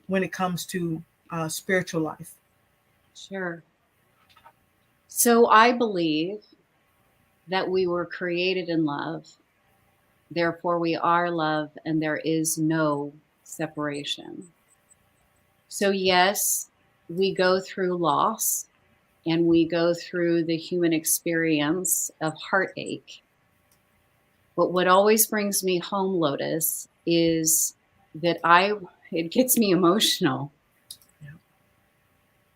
[SPEAKER 1] when it comes to spiritual life?
[SPEAKER 2] Sure. So I believe that we were created in love. Therefore, we are love, and there is no separation. So yes, we go through loss and we go through the human experience of heartache. But what always brings me home, Lotus, is that it gets me emotional.
[SPEAKER 1] Yeah.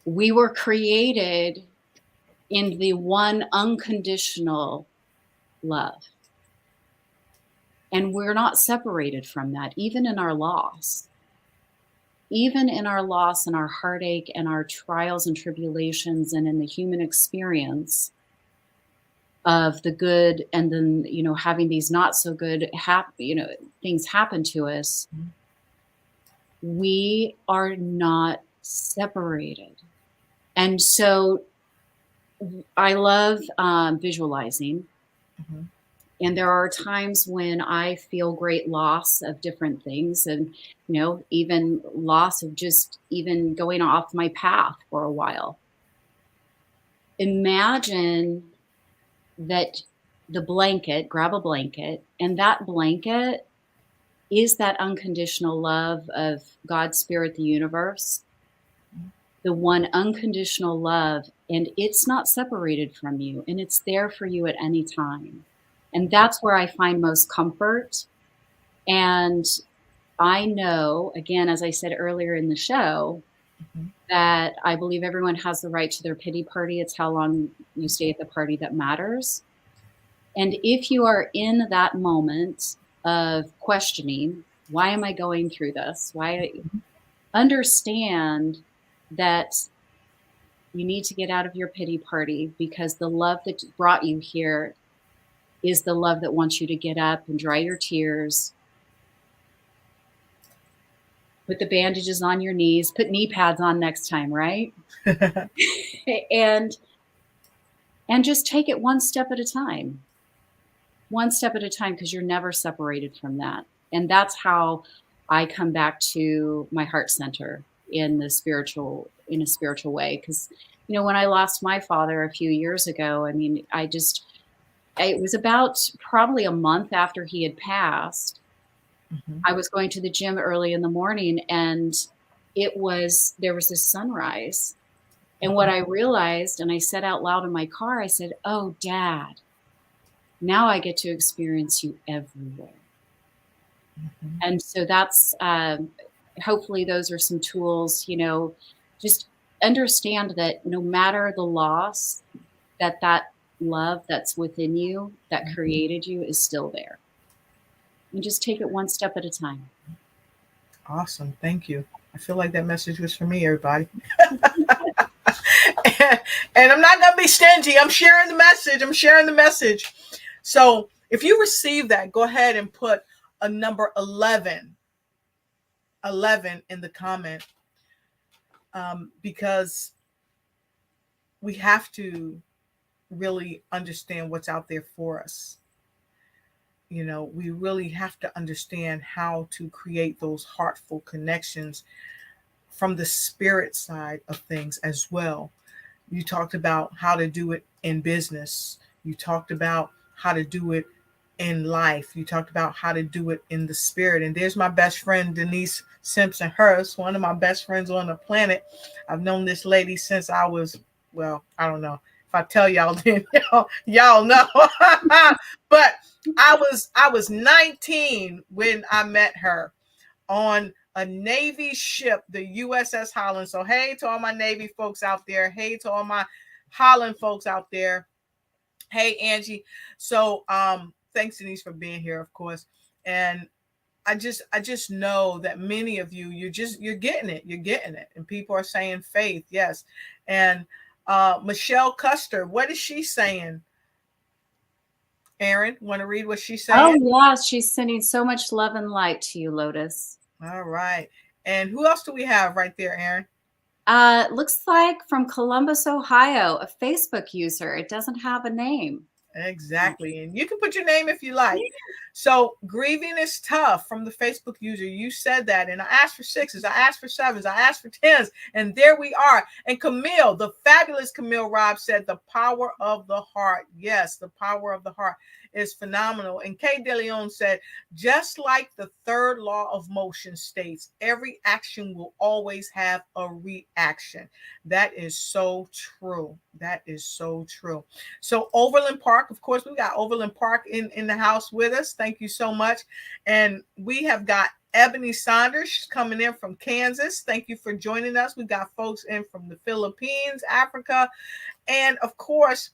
[SPEAKER 2] We were created in the one unconditional love. And we're not separated from that, even in our loss. Even in our loss and our heartache and our trials and tribulations and in the human experience of the good and then, having these not so good, things happen to us, we are not separated. And so I love visualizing.
[SPEAKER 1] Mm-hmm.
[SPEAKER 2] And there are times when I feel great loss of different things and, even loss of just even going off my path for a while. Imagine that grab a blanket, and that blanket is that unconditional love of God, Spirit, the universe, the one unconditional love, and it's not separated from you, and it's there for you at any time. And that's where I find most comfort. And I know, again, as I said earlier in the show, that I believe everyone has the right to their pity party. It's how long you stay at the party that matters. And if you are in that moment of questioning, why am I going through this? Understand that you need to get out of your pity party, because the love that brought you here is the love that wants you to get up and dry your tears Put the bandages on your knees, put knee pads on next time, right? and just take it one step at a time. One step at a time, because you're never separated from that. And that's how I come back to my heart center in a spiritual way. Because, when I lost my father a few years ago, I mean, it was about probably a month after he had passed. Mm-hmm. I was going to the gym early in the morning, and there was this sunrise. And what I realized, and I said out loud in my car, I said, "Oh, Dad, now I get to experience you everywhere." Mm-hmm. And so that's, hopefully those are some tools, just understand that no matter the loss, that love that's within you, that mm-hmm. created you, is still there. And just take it one step at a time.
[SPEAKER 1] Awesome. Thank you. I feel like that message was for me, everybody. And I'm not going to be stingy. I'm sharing the message. So if you receive that, go ahead and put a number 11 in the comment, because we have to really understand what's out there for us. We really have to understand how to create those heartful connections from the spirit side of things as well. You talked about how to do it in business. You talked about how to do it in life. You talked about how to do it in the spirit. And there's my best friend, Denise Simpson Hurst, one of my best friends on the planet. I've known this lady since I was, well, I don't know. If I tell y'all, then y'all know. But I was 19 when I met her on a Navy ship, the USS Holland. So hey to all my Navy folks out there. Hey to all my Holland folks out there. Hey, Angie. So thanks, Denise, for being here, of course. And I just know that many of you, you're getting it. You're getting it. And people are saying faith. Yes. And Michelle Custer, what is she saying? Erin, want to read what she's saying?
[SPEAKER 2] Oh, yeah. She's sending so much love and light to you, Lotus.
[SPEAKER 1] All right. And who else do we have right there, Erin?
[SPEAKER 2] Looks like from Columbus, Ohio, a Facebook user. It doesn't have a name.
[SPEAKER 1] Exactly. And you can put your name if you like. So grieving is tough from the Facebook user. You said that. And I asked for 6s. I asked for 7s. I asked for 10s. And there we are. And Camille, the fabulous Camille Robb, said the power of the heart. Yes, the power of the heart is phenomenal. And Kay DeLeon said, just like the third law of motion states, every action will always have a reaction. That is so true. That is so true. So Overland Park, of course, we got Overland Park in the house with us. Thank you so much. And we have got Ebony Saunders coming in from Kansas. Thank you for joining us. We got folks in from the Philippines, Africa, and of course,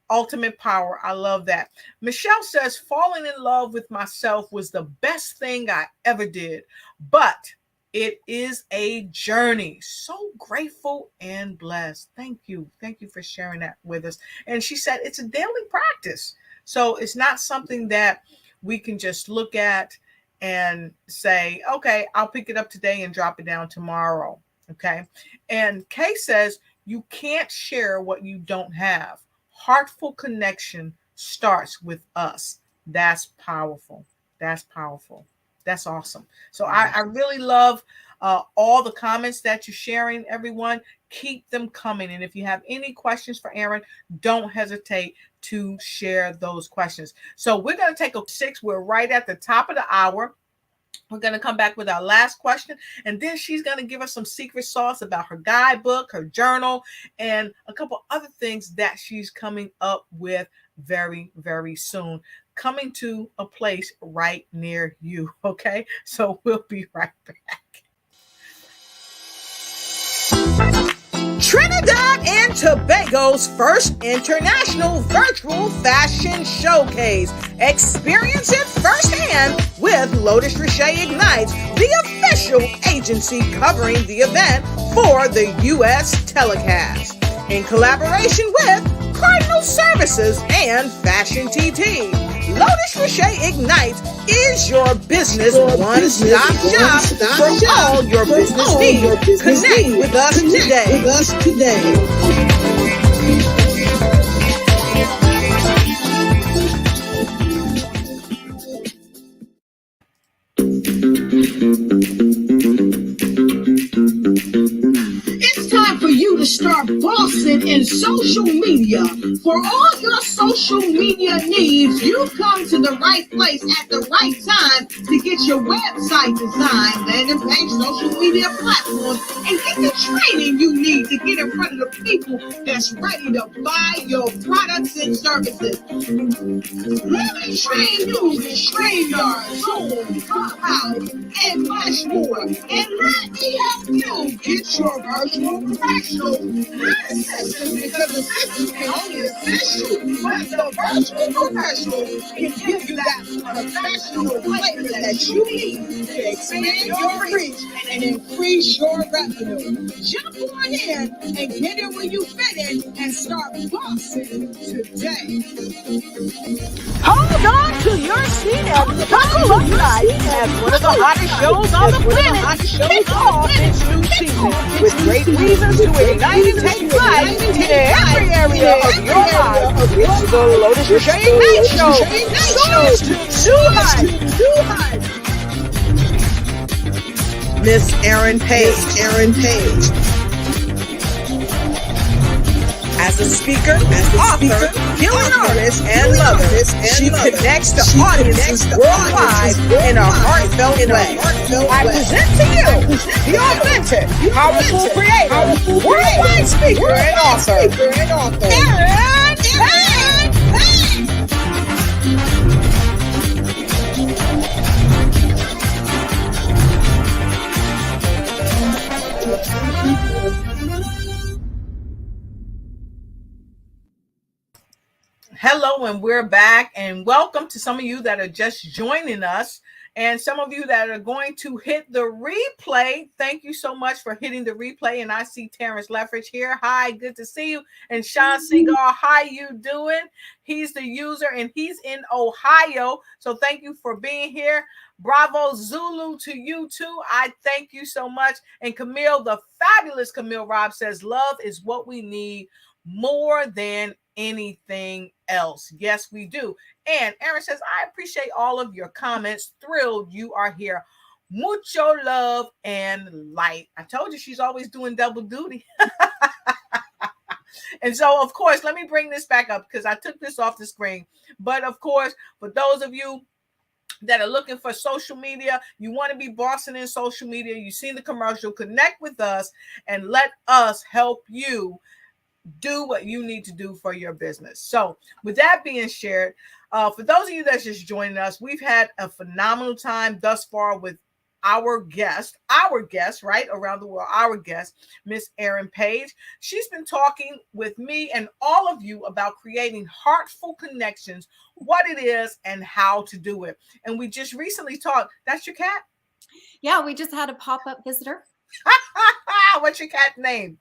[SPEAKER 1] Ultimate Power. I love that. Michelle says, falling in love with myself was the best thing I ever did, but it is a journey. So grateful and blessed. Thank you. Thank you for sharing that with us. And she said, it's a daily practice. So it's not something that we can just look at and say, okay, I'll pick it up today and drop it down tomorrow. Okay. And Kay says, you can't share what you don't have. Heartful connection starts with us. That's powerful. That's powerful. That's awesome. So I really love all the comments that you're sharing, everyone. Keep them coming. And if you have any questions for Erin, don't hesitate to share those questions. So we're going to take a 6. We're right at the top of the hour. We're going to come back with our last question, and then she's going to give us some secret sauce about her guidebook, her journal, and a couple other things that she's coming up with very, very soon, coming to a place right near you. Okay, so we'll be right back. Trinidad and Tobago's first international virtual fashion showcase. Experience it firsthand with Lotus Riche Ignites, the official agency covering the event for the U.S. telecast. In collaboration with Cardinal Services and Fashion TT. Lotus Riche Ignites is your business one-stop shop for all your business needs. Connect with us today.
[SPEAKER 5] It's time for you to start bossing in social media. For all your social media needs, you've come to the right place at the right time to get your website designed, landing page, social media platforms, and get the training you need to get in front of the people that's ready to buy your products and services. Let me train you in StreamYard, Zoom, Clubhouse, and much more. And let me help you get your virtual professional. Not assistant, because assistants can only assist you, but the virtual professional can give you that professional flavor that you need to expand your reach and increase your revenue. Jump on in and get in where you fit in and start bossing today.
[SPEAKER 1] Hold on to your seat and buckle up tight as one of the hottest shows on the planet kicks off its new season with great reasons to ignite and take flight in every area of your life. It's the Lotus Riche Ignites Show. Soon to new heights. Miss Erin Paige. As a speaker, author, healing artist, and lover, she connects the audiences worldwide in a heartfelt way. I present to you the authentic, powerful creator, worldwide speaker, and author, Erin Paige. Hello, and we're back, and welcome to some of you that are just joining us, and some of you that are going to hit the replay. Thank you so much for hitting the replay. And I see Terrence Leffridge here. Hi, good to see you. And Sean Seagal, how you doing? He's the user, and he's in Ohio. So thank you for being here. Bravo Zulu to you too. I thank you so much. And Camille, the fabulous Camille Robb, says love is what we need more than anything else. Yes, we do. And Erin says, I appreciate all of your comments. Thrilled you are here. Mucho love and light. I told you she's always doing double duty. And so, of course, let me bring this back up because I took this off the screen. But of course, for those of you that are looking for social media, you want to be bossing in social media, you see the commercial, connect with us and let us help you do what you need to do for your business. So with that being shared, for those of you that's just joining us, we've had a phenomenal time thus far with our guest, right, around the world, our guest, Miss Erin Paige. She's been talking with me and all of you about creating heartful connections, what it is and how to do it. And we just recently talked. That's your cat?
[SPEAKER 2] Yeah, we just had a pop-up visitor.
[SPEAKER 1] What's your cat's name?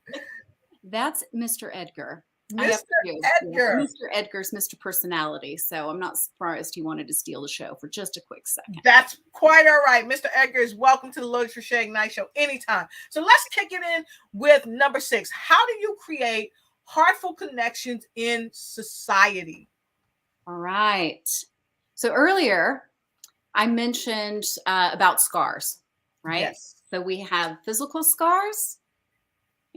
[SPEAKER 2] That's Mr. Edgar.
[SPEAKER 1] Mr. Edgar.
[SPEAKER 2] Yeah, Mr. Edgar's Mr. Personality. So I'm not surprised he wanted to steal the show for just a quick second.
[SPEAKER 1] That's quite all right. Mr. Edgar is welcome to the Lotus Riche Ignites Show anytime. So let's kick it in with number 6. How do you create heartful connections in society?
[SPEAKER 2] All right. So earlier I mentioned about scars, right?
[SPEAKER 1] Yes.
[SPEAKER 2] So we have physical scars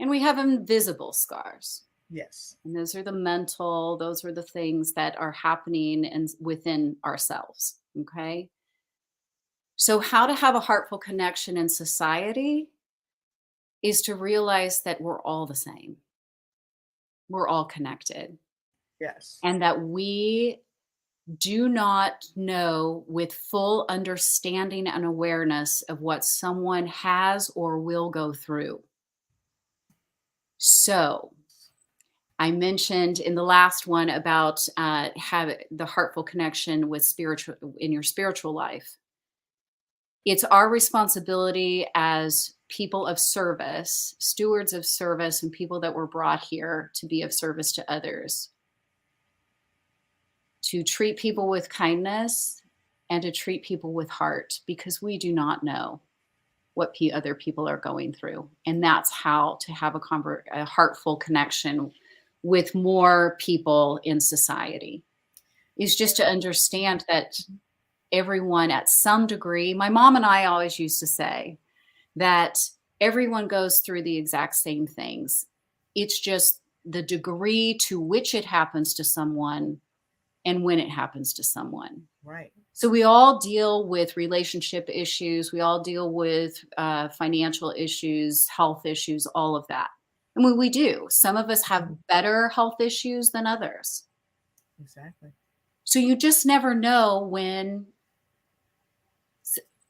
[SPEAKER 2] and we have invisible scars.
[SPEAKER 1] Yes.
[SPEAKER 2] And those are the mental, those are the things that are happening within ourselves. Okay. So how to have a heartful connection in society is to realize that we're all the same. We're all connected.
[SPEAKER 1] Yes.
[SPEAKER 2] And that we do not know with full understanding and awareness of what someone has or will go through. So I mentioned in the last one about having the heartful connection with spiritual in your spiritual life. It's our responsibility as people of service, stewards of service, and people that were brought here to be of service to others, to treat people with kindness and to treat people with heart, because we do not know what other people are going through. And that's how to have a heartful connection with more people in society, is just to understand that everyone at some degree, my mom and I always used to say that everyone goes through the exact same things. It's just the degree to which it happens to someone and when it happens to someone.
[SPEAKER 1] Right.
[SPEAKER 2] So we all deal with relationship issues. We all deal with financial issues, health issues, all of that. And we do. Some of us have better health issues than others.
[SPEAKER 1] Exactly.
[SPEAKER 2] So you just never know when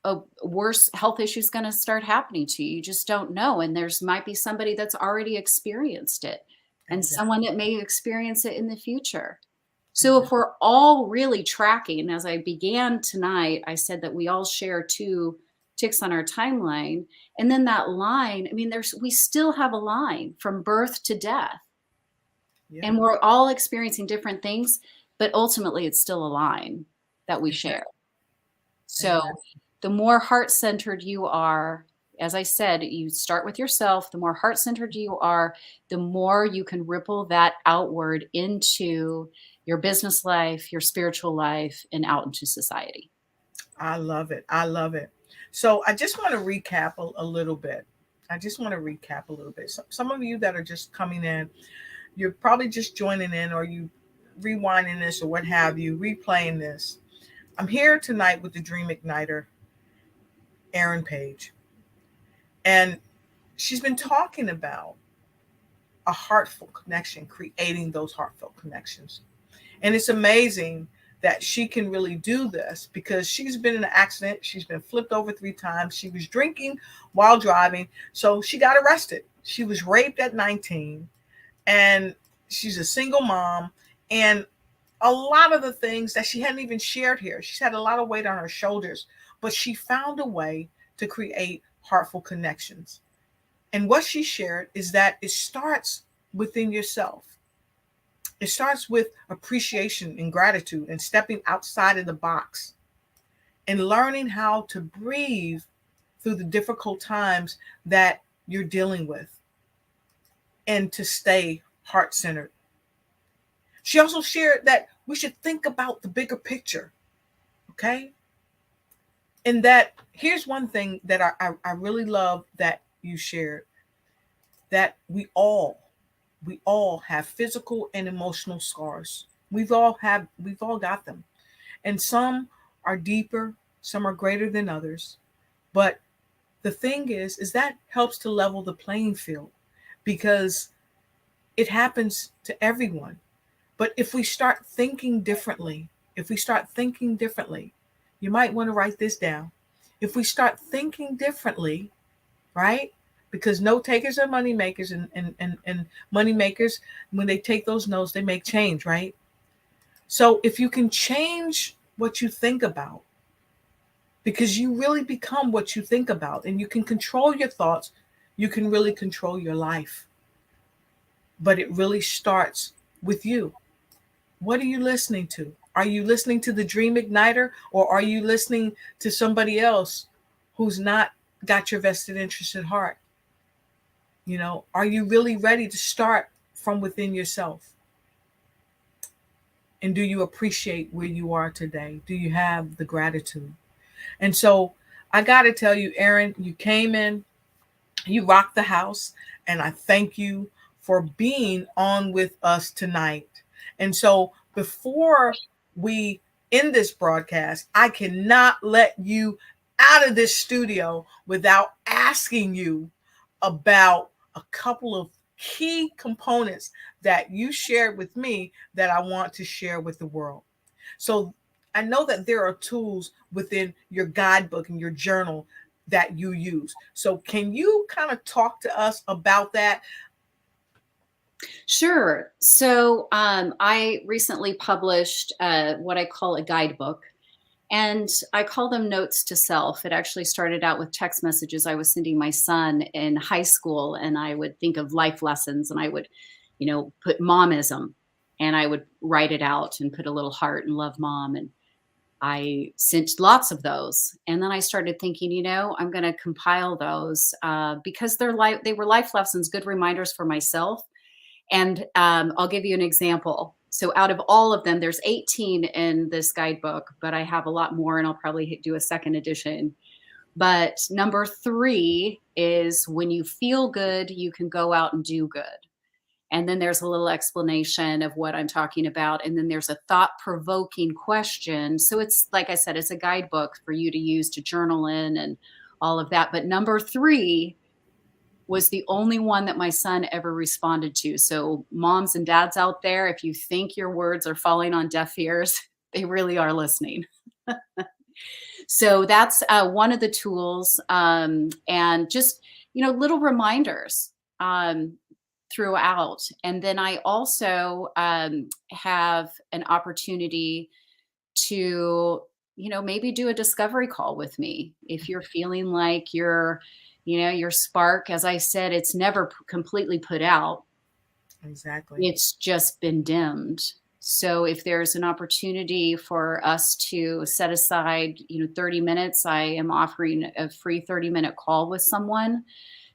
[SPEAKER 2] a worse health issue is going to start happening to you. You just don't know. And there's might be somebody that's already experienced it and someone that may experience it in the future. So if we're all really tracking, as I began tonight, I said that we all share 2 ticks on our timeline. And then that line, I mean, we still have a line from birth to death. Yeah. And we're all experiencing different things, but ultimately it's still a line that we share. So the more heart-centered you are, as I said, you start with yourself. The more heart-centered you are, the more you can ripple that outward into your business life, your spiritual life, and out into society.
[SPEAKER 1] I love it. I love it. So I just want to recap a little bit. Some of you that are just coming in, you're probably just joining in, or you rewinding this or what have you, replaying this. I'm here tonight with the Dream Igniter, Erin Paige. And she's been talking about a heartful connection, creating those heartfelt connections. And it's amazing that she can really do this, because she's been in an accident. She's been flipped over 3 times. She was drinking while driving. So she got arrested. She was raped at 19, and she's a single mom. And a lot of the things that she hadn't even shared here, she's had a lot of weight on her shoulders, but she found a way to create heartful connections. And what she shared is that it starts within yourself. It starts with appreciation and gratitude and stepping outside of the box and learning how to breathe through the difficult times that you're dealing with and to stay heart-centered. She also shared that we should think about the bigger picture, okay? And that here's one thing that I really love that you shared, that we all have physical and emotional scars. We've all got them. And some are deeper, some are greater than others. But the thing is that helps to level the playing field, because it happens to everyone. But if we start thinking differently, you might want to write this down. If we start thinking differently, right? Because note takers are money makers, and money makers, when they take those notes, they make change, right? So if you can change what you think about, because you really become what you think about, and you can control your thoughts, you can really control your life. But it really starts with you. What are you listening to? Are you listening to the Dream Igniter, or are you listening to somebody else who's not got your vested interest at heart? You know, are you really ready to start from within yourself? And do you appreciate where you are today? Do you have the gratitude? And so I got to tell you, Erin, you came in, you rocked the house, and I thank you for being on with us tonight. And so before we end this broadcast, I cannot let you out of this studio without asking you about a couple of key components that you shared with me that I want to share with the world. So I know that there are tools within your guidebook and your journal that you use. So can you kind of talk to us about that?
[SPEAKER 2] Sure. So I recently published what I call a guidebook, and I call them notes to self. It actually started out with text messages I was sending my son in high school, and I would think of life lessons, and I would, put momism. and I would write it out and put a little heart and love mom. And I sent lots of those. And then I started thinking, you know, I'm going to compile those because they were life lessons, good reminders for myself. And I'll give you an example. So out of all of them, there's 18 in this guidebook, but I have a lot more, and I'll probably do a second edition. But number 3 is, when you feel good, you can go out and do good. And then there's a little explanation of what I'm talking about. And then there's a thought-provoking question. So it's, like I said, it's a guidebook for you to use to journal in and all of that. But number 3 was the only one that my son ever responded to. So moms and dads out there, if you think your words are falling on deaf ears, they really are listening. So that's one of the tools, and just, you know, little reminders throughout. And then I also have an opportunity to, you know, maybe do a discovery call with me. If you're feeling like your spark, as I said, it's never completely put out.
[SPEAKER 1] Exactly.
[SPEAKER 2] It's just been dimmed. So if there's an opportunity for us to set aside, you know, 30 minutes, I am offering a free 30-minute call with someone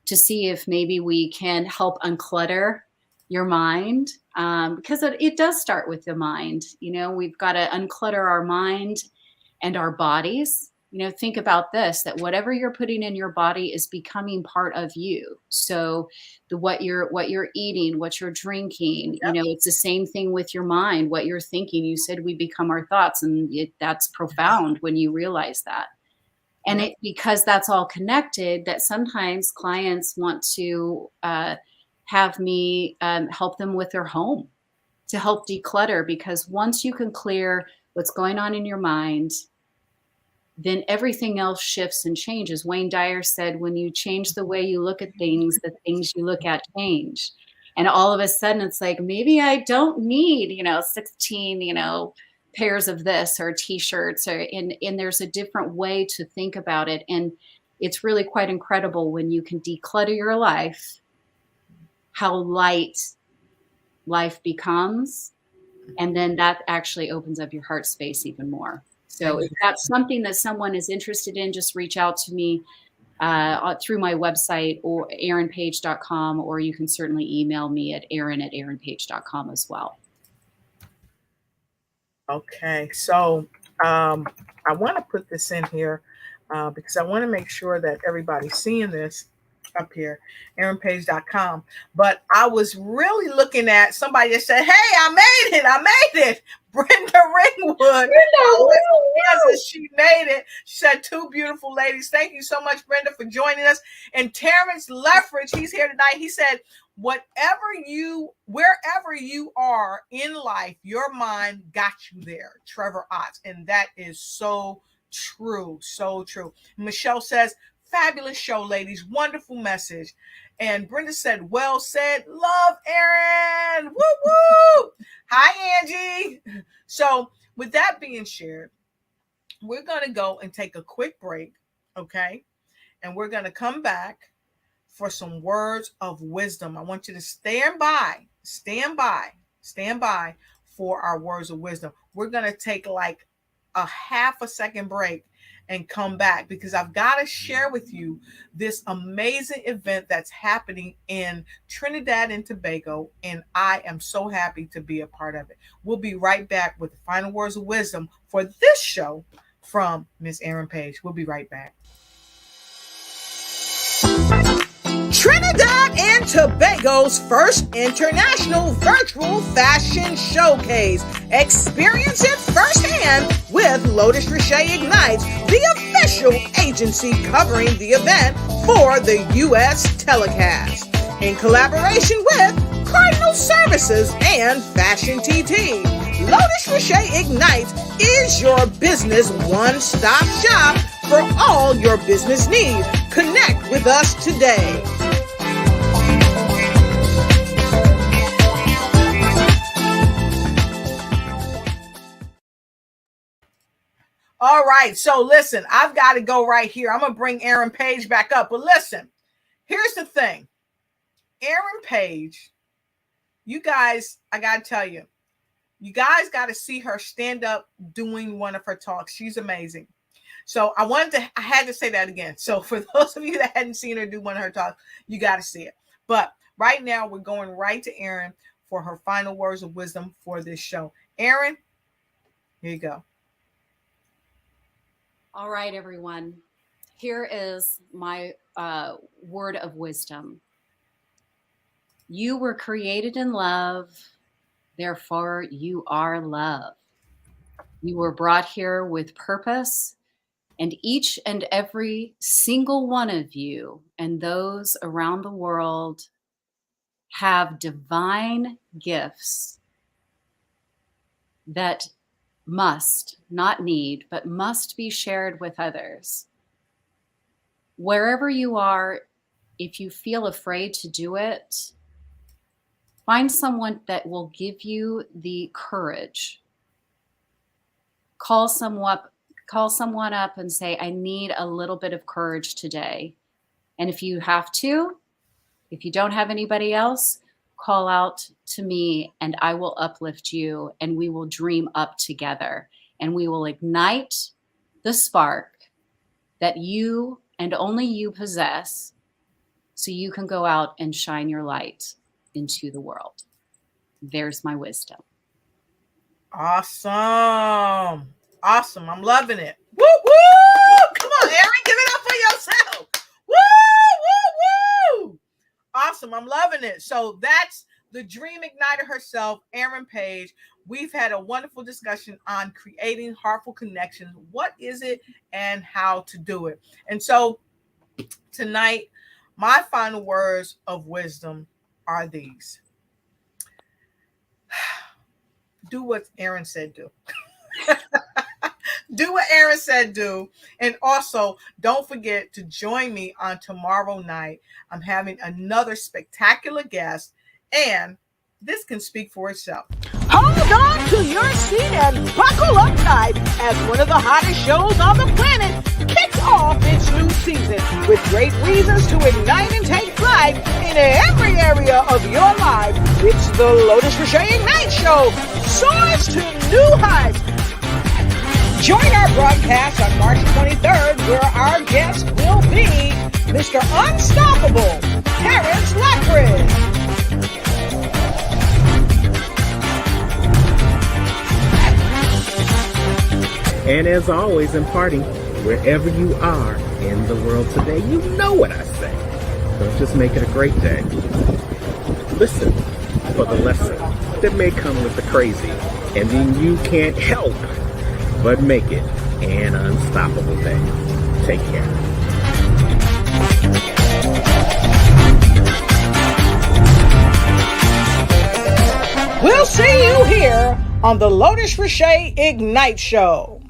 [SPEAKER 2] to see if maybe we can help unclutter your mind, because it does start with the mind. You know, we've got to unclutter our mind and our bodies. You know, think about this, that whatever you're putting in your body is becoming part of you. So what you're eating, what you're drinking,
[SPEAKER 1] Yep.
[SPEAKER 2] you know, it's the same thing with your mind, what you're thinking. You said we become our thoughts, and that's profound when you realize that. And
[SPEAKER 1] Yep.
[SPEAKER 2] because that's all connected, that sometimes clients want to have me help them with their home to help declutter, because once you can clear what's going on in your mind, then everything else shifts and changes. Wayne Dyer said, when you change the way you look at things, the things you look at change. And all of a sudden it's like, maybe I don't need, 16, pairs of this or t-shirts, and there's a different way to think about it. And it's really quite incredible when you can declutter your life, how light life becomes. And then that actually opens up your heart space even more. So if that's something that someone is interested in, just reach out to me through my website, or erinpaige.com, or you can certainly email me at erin@erinpaige.com as well.
[SPEAKER 1] Okay, so I want to put this in here because I want to make sure that everybody's seeing this up here, erinpaige.com. But I was really looking at somebody that said, hey, I made it. Brenda Ringwood. She made it. She said, 2 beautiful ladies. Thank you so much, Brenda, for joining us. And Terrence Leffridge, he's here tonight. He said, wherever you are in life, your mind got you there. Trevor Ott. And that is so true. So true. Michelle says, fabulous show, ladies. Wonderful message. And Brenda said, well said. Love, Erin. Woo woo. Hi, Angie. So with that being shared, we're going to go and take a quick break. Okay. And we're going to come back for some words of wisdom. I want you to stand by for our words of wisdom. We're going to take like a half a second break and come back, because I've got to share with you this amazing event that's happening in Trinidad and Tobago, and I am so happy to be a part of it. We'll be right back with the final words of wisdom for this show from Miss Erin Paige. We'll be right back. Trinidad and Tobago's first international virtual fashion showcase. Experience it firsthand with Lotus Riche Ignites, the official agency covering the event for the U.S. telecast. In collaboration with Cardinal Services and Fashion TT, Lotus Riche Ignites is your business one-stop shop for all your business needs. Connect with us today. All right, so listen, I've got to go right here. I'm going to bring Erin Paige back up. But listen, here's the thing. Erin Paige, you guys, I got to tell you, You guys got to see her stand up doing one of her talks. She's amazing. So I had to say that again. So for those of you that hadn't seen her do one of her talks, you got to see it. But right now we're going right to Erin for her final words of wisdom for this show. Erin, here you go.
[SPEAKER 2] All right, everyone. Here is my word of wisdom. You were created in love, therefore you are love. You were brought here with purpose, and each and every single one of you and those around the world have divine gifts that must, not need, but must be shared with others. Wherever you are, if you feel afraid to do it, find someone that will give you the courage. Call someone up and say, I need a little bit of courage today. And if you have to, if you don't have anybody else, call out to me and I will uplift you and we will dream up together and we will ignite the spark that you and only you possess so you can go out and shine your light into the world. There's my wisdom.
[SPEAKER 1] Awesome. I'm loving it. Woo, woo! Come on, Erin, give it up for yourself. Woo, woo, woo! Awesome. I'm loving it. So that's the Dream Igniter herself, Erin Paige. We've had a wonderful discussion on creating heartful connections. What is it and how to do it? And so tonight, my final words of wisdom are these. Do what Erin said do. Do what Erin said do. And also, don't forget to join me on tomorrow night. I'm having another spectacular guest, and this can speak for itself.
[SPEAKER 5] Hold on to your seat and buckle up tight as one of the hottest shows on the planet kicks off its new season with great reasons to ignite and take flight in every area of your life. It's the Lotus Riche Ignites Show. Soars to new heights. Join our broadcast on March 23rd, where our guest will be Mr. Unstoppable, Terrence Lethbridge.
[SPEAKER 6] And as always, imparting wherever you are in the world today, you know what I say. Don't just make it a great day. Listen for the lesson that may come with the crazy, and then you can't help but make it an unstoppable day. Take care.
[SPEAKER 5] We'll see you here on the Lotus Riche Ignites Show.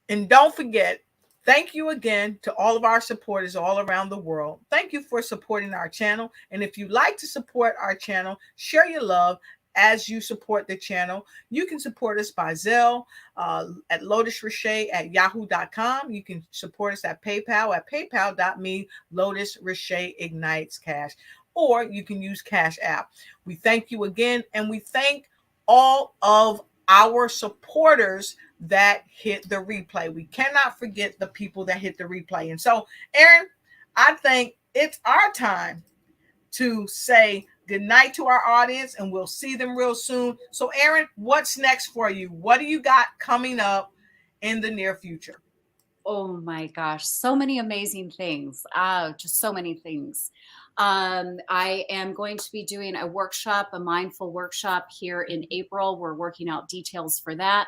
[SPEAKER 1] And don't forget, thank you again to all of our supporters all around the world. Thank you for supporting our channel. And if you'd like to support our channel, share your love as you support the channel. You can support us by Zelle at lotusriche@yahoo.com. You can support us at PayPal at paypal.me Lotus Riche Ignites Cash. Or you can use Cash App. We thank you again, and we thank all of our supporters that hit the replay. We cannot forget the people that hit the replay. And so, Erin, I think it's our time to say good night to our audience, and we'll see them real soon. So, Erin, what's next for you? What do you got coming up in the near future?
[SPEAKER 2] Oh my gosh, so many amazing things. Just so many things. I am going to be doing a workshop, a mindful workshop here in April. We're working out details for that.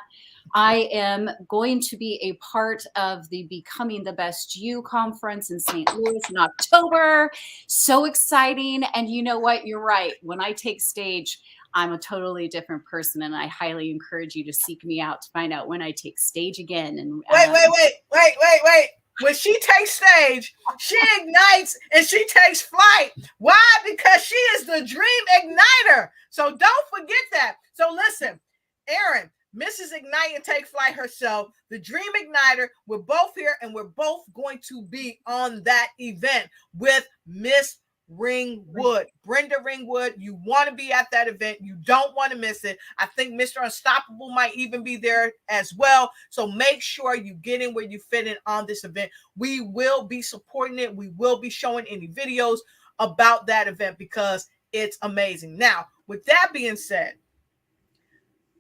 [SPEAKER 2] I am going to be a part of the Becoming the Best You conference in St. Louis in October. So exciting. And you know what? You're right. When I take stage, I'm a totally different person, and I highly encourage you to seek me out to find out when I take stage again. And
[SPEAKER 1] Wait. When she takes stage, she ignites and she takes flight. Why? Because she is the dream igniter. So don't forget that. So listen, Erin, Mrs. Ignite and Take Flight herself, the Dream Igniter, we're both here, and we're both going to be on that event with Miss Ringwood. Brenda Ringwood, you want to be at that event. You don't want to miss it. I think Mr. Unstoppable might even be there as well. So make sure you get in where you fit in on this event. We will be supporting it. We will be showing any videos about that event because it's amazing. Now, with that being said,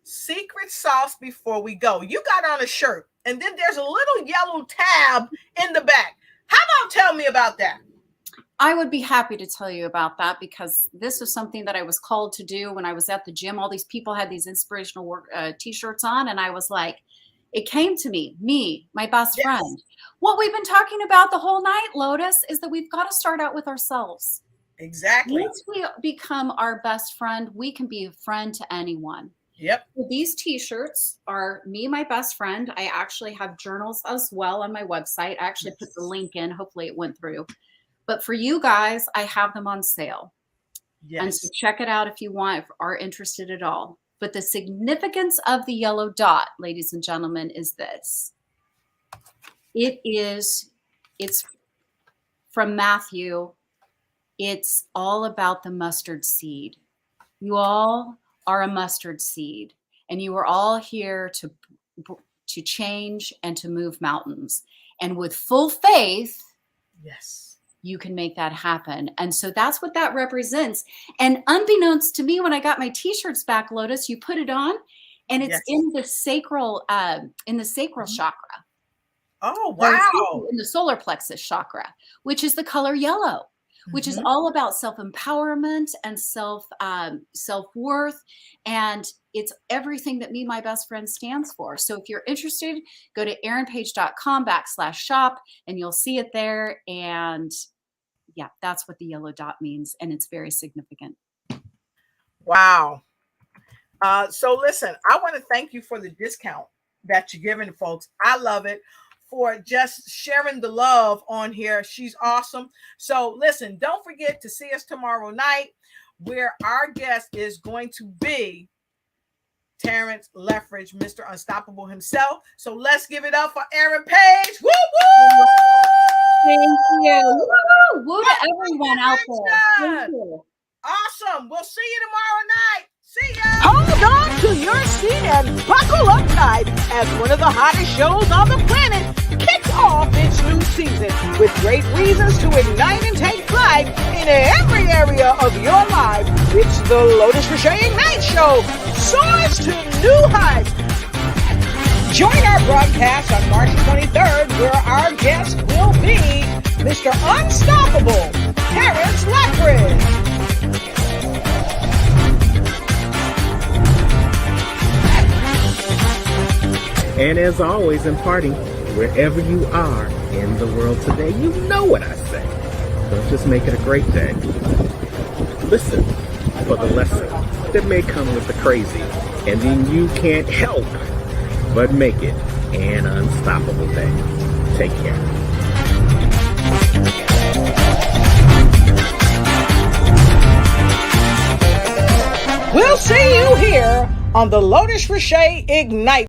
[SPEAKER 1] secret sauce before we go. You got on a shirt, and then there's a little yellow tab in the back. How about tell me about that?
[SPEAKER 2] I would be happy to tell you about that because this was something that I was called to do when I was at the gym. All these people had these inspirational work t-shirts on, and I was like, it came to me, my best friend. What we've been talking about the whole night, Lotus, is that we've got to start out with ourselves.
[SPEAKER 1] Exactly.
[SPEAKER 2] Once we become our best friend, we can be a friend to anyone.
[SPEAKER 1] Yep.
[SPEAKER 2] So these t-shirts are me, my best friend. I actually have journals as well on my website. I actually put the link in. Hopefully it went through. But for you guys, I have them on sale.
[SPEAKER 1] Yes.
[SPEAKER 2] And so check it out if you want, if you are interested at all. But the significance of the yellow dot, ladies and gentlemen, is this. It's from Matthew. It's all about the mustard seed. You all are a mustard seed, and you are all here to change and to move mountains. And with full faith,
[SPEAKER 1] yes,
[SPEAKER 2] you can make that happen. And so that's what that represents. And unbeknownst to me, when I got my t-shirts back, Lotus, you put it on and it's in the sacral chakra.
[SPEAKER 1] Oh, wow.
[SPEAKER 2] In the solar plexus chakra, which is the color yellow, which is all about self-empowerment and self-worth. And it's everything that me, my best friend, stands for. So if you're interested, go to erinpaige.com/shop and you'll see it there. And yeah, that's what the yellow dot means. And it's very significant.
[SPEAKER 1] Wow. So listen, I want to thank you for the discount that you're giving folks. I love it. For just sharing the love on here. She's awesome. So listen, don't forget to see us tomorrow night where our guest is going to be Terrence Leffridge, Mr. Unstoppable himself. So let's give it up for Erin Paige. Woo woo!
[SPEAKER 2] Thank you. Woo! Woo to everyone out there. Thank you.
[SPEAKER 1] Awesome. We'll see you tomorrow night. See ya.
[SPEAKER 5] Hold on to your seat and buckle up tight as one of the hottest shows on the planet kicks off its new season with great reasons to ignite and take flight in every area of your life. It's the Lotus Riche Ignites Show. Soars to new heights. Join our broadcast on March 23rd where our guest will be Mr. Unstoppable, Terrence Leffridge.
[SPEAKER 6] And as always, imparting wherever you are in the world today, you know what I say. Don't just make it a great day. Listen for the lesson that may come with the crazy, and then you can't help but make it an unstoppable day. Take care.
[SPEAKER 5] We'll see you here on the Lotus Riche Ignite.